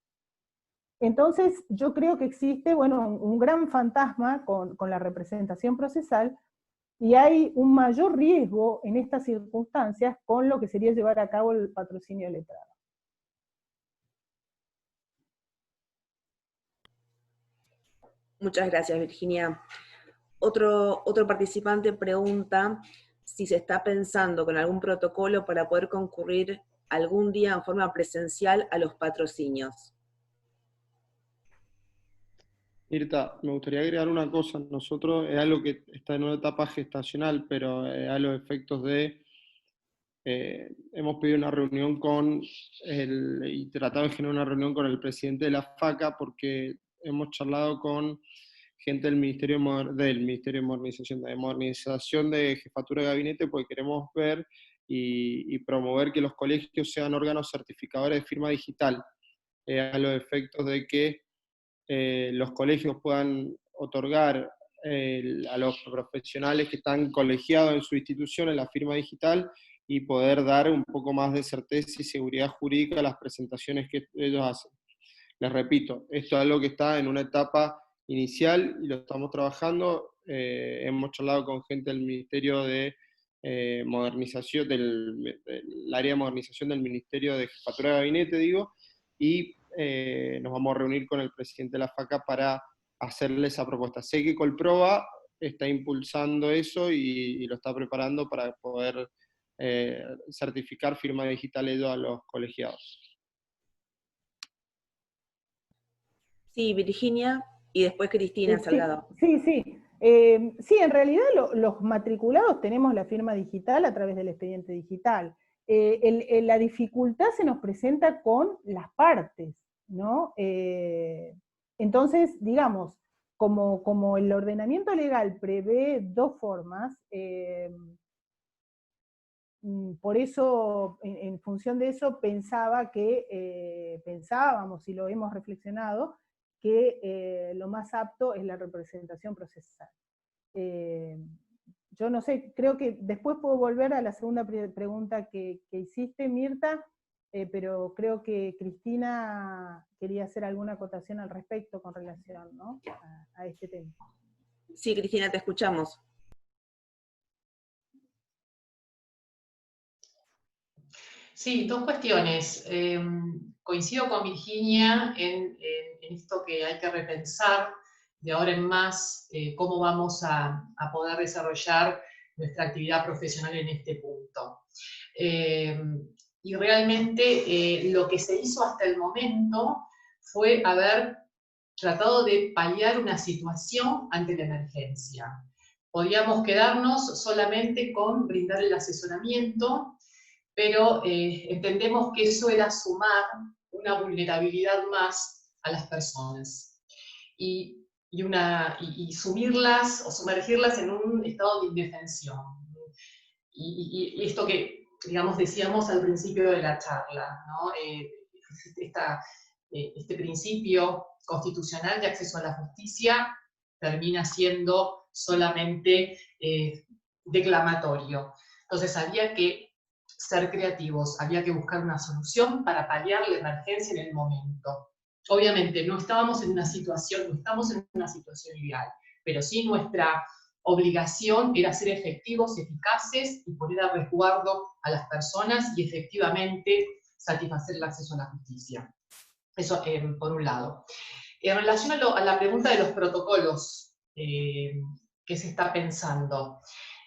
Entonces yo creo que existe, bueno, un gran fantasma con la representación procesal, y hay un mayor riesgo en estas circunstancias con lo que sería llevar a cabo el patrocinio letrado. Muchas gracias, Virginia. Otro participante pregunta si se está pensando con algún protocolo para poder concurrir algún día en forma presencial a los patrocinios. Mirta, me gustaría agregar una cosa. Nosotros es algo que está en una etapa gestacional, pero a los efectos de... hemos pedido una reunión y tratado de generar una reunión con el presidente de la FACA, porque hemos charlado con gente del Ministerio de Modernización de Jefatura de Gabinete, porque queremos ver y promover que los colegios sean órganos certificadores de firma digital, a los efectos de que los colegios puedan otorgar a los profesionales que están colegiados en su institución en la firma digital y poder dar un poco más de certeza y seguridad jurídica a las presentaciones que ellos hacen. Les repito, esto es algo que está en una etapa inicial y lo estamos trabajando. Hemos charlado con gente del Ministerio de Modernización, del área de modernización del Ministerio de Jefatura de Gabinete, digo, y nos vamos a reunir con el presidente de la FACA para hacerle esa propuesta. Sé que Colproba está impulsando eso y lo está preparando para poder certificar firma digital a los colegiados. Sí, Virginia, y después Cristina Salgado. Sí. Sí, en realidad los matriculados tenemos la firma digital a través del expediente digital. La dificultad se nos presenta con las partes, ¿no? Entonces, digamos, como el ordenamiento legal prevé dos formas, por eso, en función de eso, pensábamos, y lo hemos reflexionado, que lo más apto es la representación procesal. Yo no sé, creo que después puedo volver a la segunda pregunta que hiciste, Mirta, pero creo que Cristina quería hacer alguna acotación al respecto con relación, ¿no?, a este tema. Sí, Cristina, te escuchamos. Sí, dos cuestiones. Coincido con Virginia en esto que hay que repensar de ahora en más cómo vamos a poder desarrollar nuestra actividad profesional en este punto. Y realmente lo que se hizo hasta el momento fue haber tratado de paliar una situación ante la emergencia. Podíamos quedarnos solamente con brindar el asesoramiento, pero entendemos que eso era sumar una vulnerabilidad más a las personas y sumirlas o sumergirlas en un estado de indefensión. Y esto que, digamos, decíamos al principio de la charla, ¿no? Este principio constitucional de acceso a la justicia termina siendo solamente declamatorio. Entonces había que ser creativos, había que buscar una solución para paliar la emergencia en el momento. Obviamente no estamos en una situación ideal, pero sí nuestra obligación era ser efectivos, eficaces y poner a resguardo a las personas y efectivamente satisfacer el acceso a la justicia. Eso por un lado. En relación a la pregunta de los protocolos que se está pensando,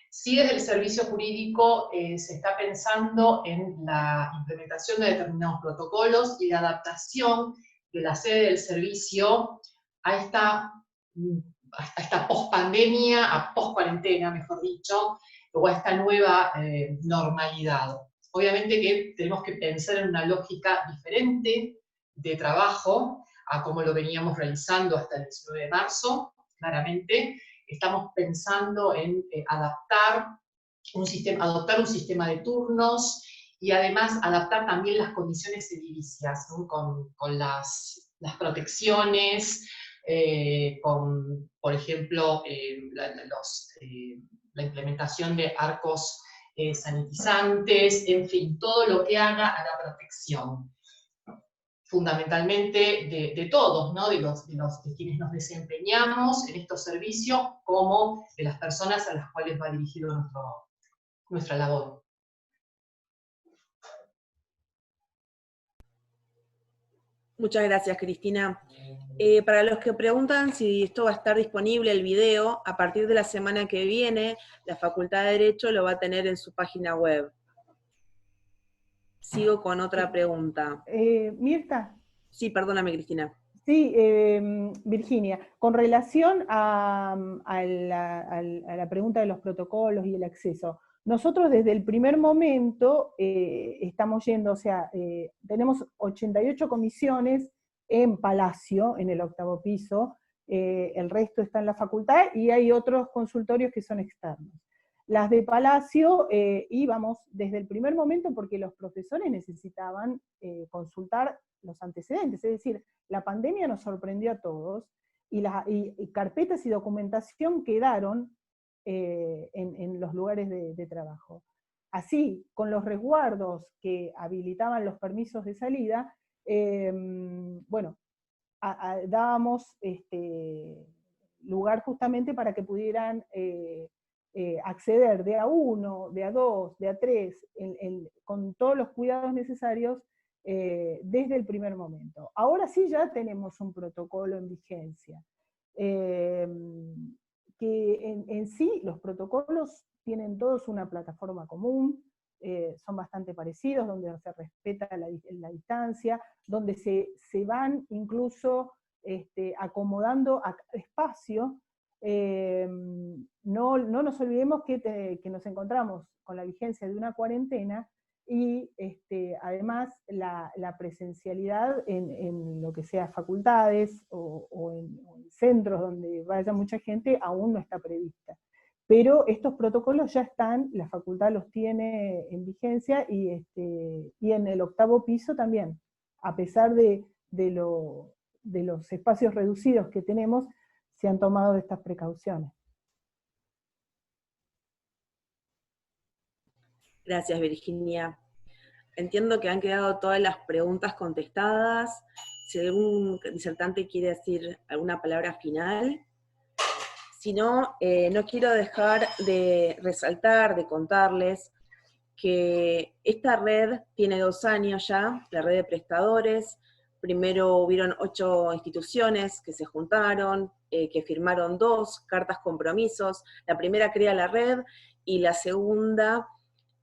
sí, desde el servicio jurídico se está pensando en la implementación de determinados protocolos y la adaptación de la sede del servicio a esta post-pandemia, a post-cuarentena, mejor dicho, o a esta nueva normalidad. Obviamente que tenemos que pensar en una lógica diferente de trabajo a como lo veníamos realizando hasta el 19 de marzo, claramente. Estamos pensando en adoptar un sistema de turnos y además adaptar también las condiciones edilicias, ¿no? con las protecciones, por ejemplo, la implementación de arcos sanitizantes, en fin, todo lo que haga a la protección. Fundamentalmente de todos, ¿no? de quienes nos desempeñamos en estos servicios, como de las personas a las cuales va dirigido nuestra labor. Muchas gracias, Cristina. Para los que preguntan si esto va a estar disponible, el video, a partir de la semana que viene, la Facultad de Derecho lo va a tener en su página web. Sigo con otra pregunta. Mirta. Sí, perdóname, Cristina. Sí, Virginia, con relación a la pregunta de los protocolos y el acceso, nosotros desde el primer momento estamos yendo, o sea, tenemos 88 comisiones en Palacio, en el 8º piso, el resto está en la facultad y hay otros consultorios que son externos. Las de Palacio íbamos desde el primer momento porque los profesores necesitaban consultar los antecedentes, es decir, la pandemia nos sorprendió a todos y carpetas y documentación quedaron en los lugares de trabajo. Así, con los resguardos que habilitaban los permisos de salida, bueno, dábamos lugar justamente para que pudieran acceder de A1, de A2, de A3, con todos los cuidados necesarios desde el primer momento. Ahora sí ya tenemos un protocolo en vigencia, que en sí los protocolos tienen todos una plataforma común, son bastante parecidos, donde se respeta la distancia, donde se van incluso acomodando a cada espacio. No nos olvidemos que nos encontramos con la vigencia de una cuarentena y además la presencialidad en lo que sea facultades o en centros donde vaya mucha gente aún no está prevista. Pero estos protocolos ya están, la facultad los tiene en vigencia y en el 8º piso también, a pesar de los espacios reducidos que tenemos, se han tomado estas precauciones. Gracias, Virginia. Entiendo que han quedado todas las preguntas contestadas. Si algún disertante quiere decir alguna palabra final. Si no, no quiero dejar de resaltar, de contarles que esta red tiene 2 años ya, la red de prestadores. Primero hubieron 8 instituciones que se juntaron, que firmaron 2 cartas compromisos. La primera crea la red y la segunda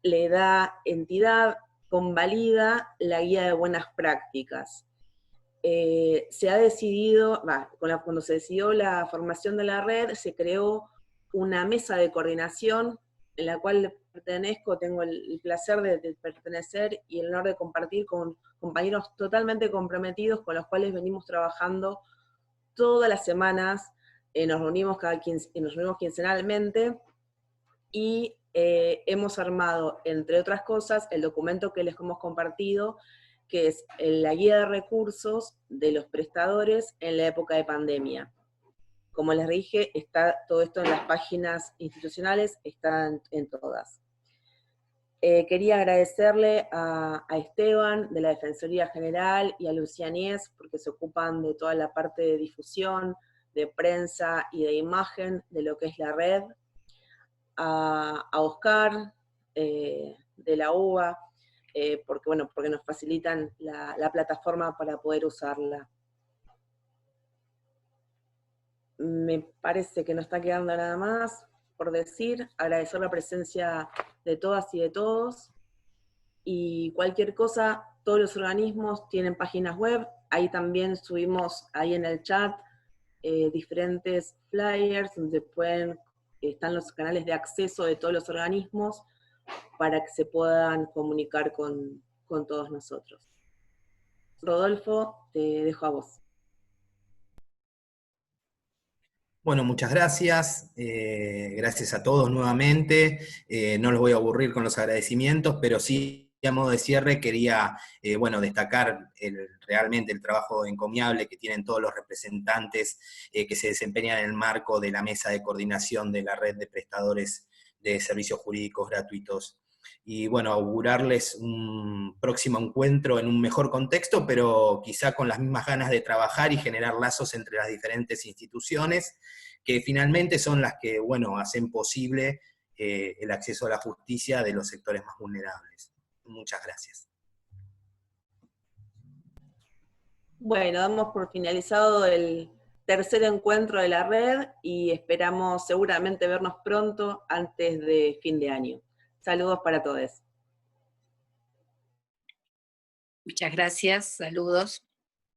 le da entidad, convalida la guía de buenas prácticas. Se ha decidido, cuando se decidió la formación de la red, se creó una mesa de coordinación en la cual pertenezco, tengo el placer de pertenecer y el honor de compartir con compañeros totalmente comprometidos con los cuales venimos trabajando todas las semanas, nos reunimos quincenalmente y hemos armado, entre otras cosas, el documento que les hemos compartido, que es la guía de recursos de los prestadores en la época de pandemia. Como les dije, está todo esto en las páginas institucionales, están en todas. Quería agradecerle a Esteban de la Defensoría General y a Lucianies porque se ocupan de toda la parte de difusión, de prensa y de imagen de lo que es la red, a Oscar de la UBA, porque nos facilitan la plataforma para poder usarla. Me parece que no está quedando nada más por decir, agradecer la presencia de todas y de todos, y cualquier cosa, todos los organismos tienen páginas web, ahí también subimos ahí en el chat diferentes flyers donde están los canales de acceso de todos los organismos para que se puedan comunicar con todos nosotros. Rodolfo, te dejo a vos. Bueno, muchas gracias. Gracias a todos nuevamente. No los voy a aburrir con los agradecimientos, pero sí, a modo de cierre, quería destacar realmente el trabajo encomiable que tienen todos los representantes que se desempeñan en el marco de la mesa de coordinación de la red de prestadores de servicios jurídicos gratuitos. Y bueno, augurarles un próximo encuentro en un mejor contexto, pero quizá con las mismas ganas de trabajar y generar lazos entre las diferentes instituciones, que finalmente son las que, hacen posible el acceso a la justicia de los sectores más vulnerables. Muchas gracias. Bueno, damos por finalizado el tercer encuentro de la red y esperamos seguramente vernos pronto antes de fin de año. Saludos para todos. Muchas gracias, saludos.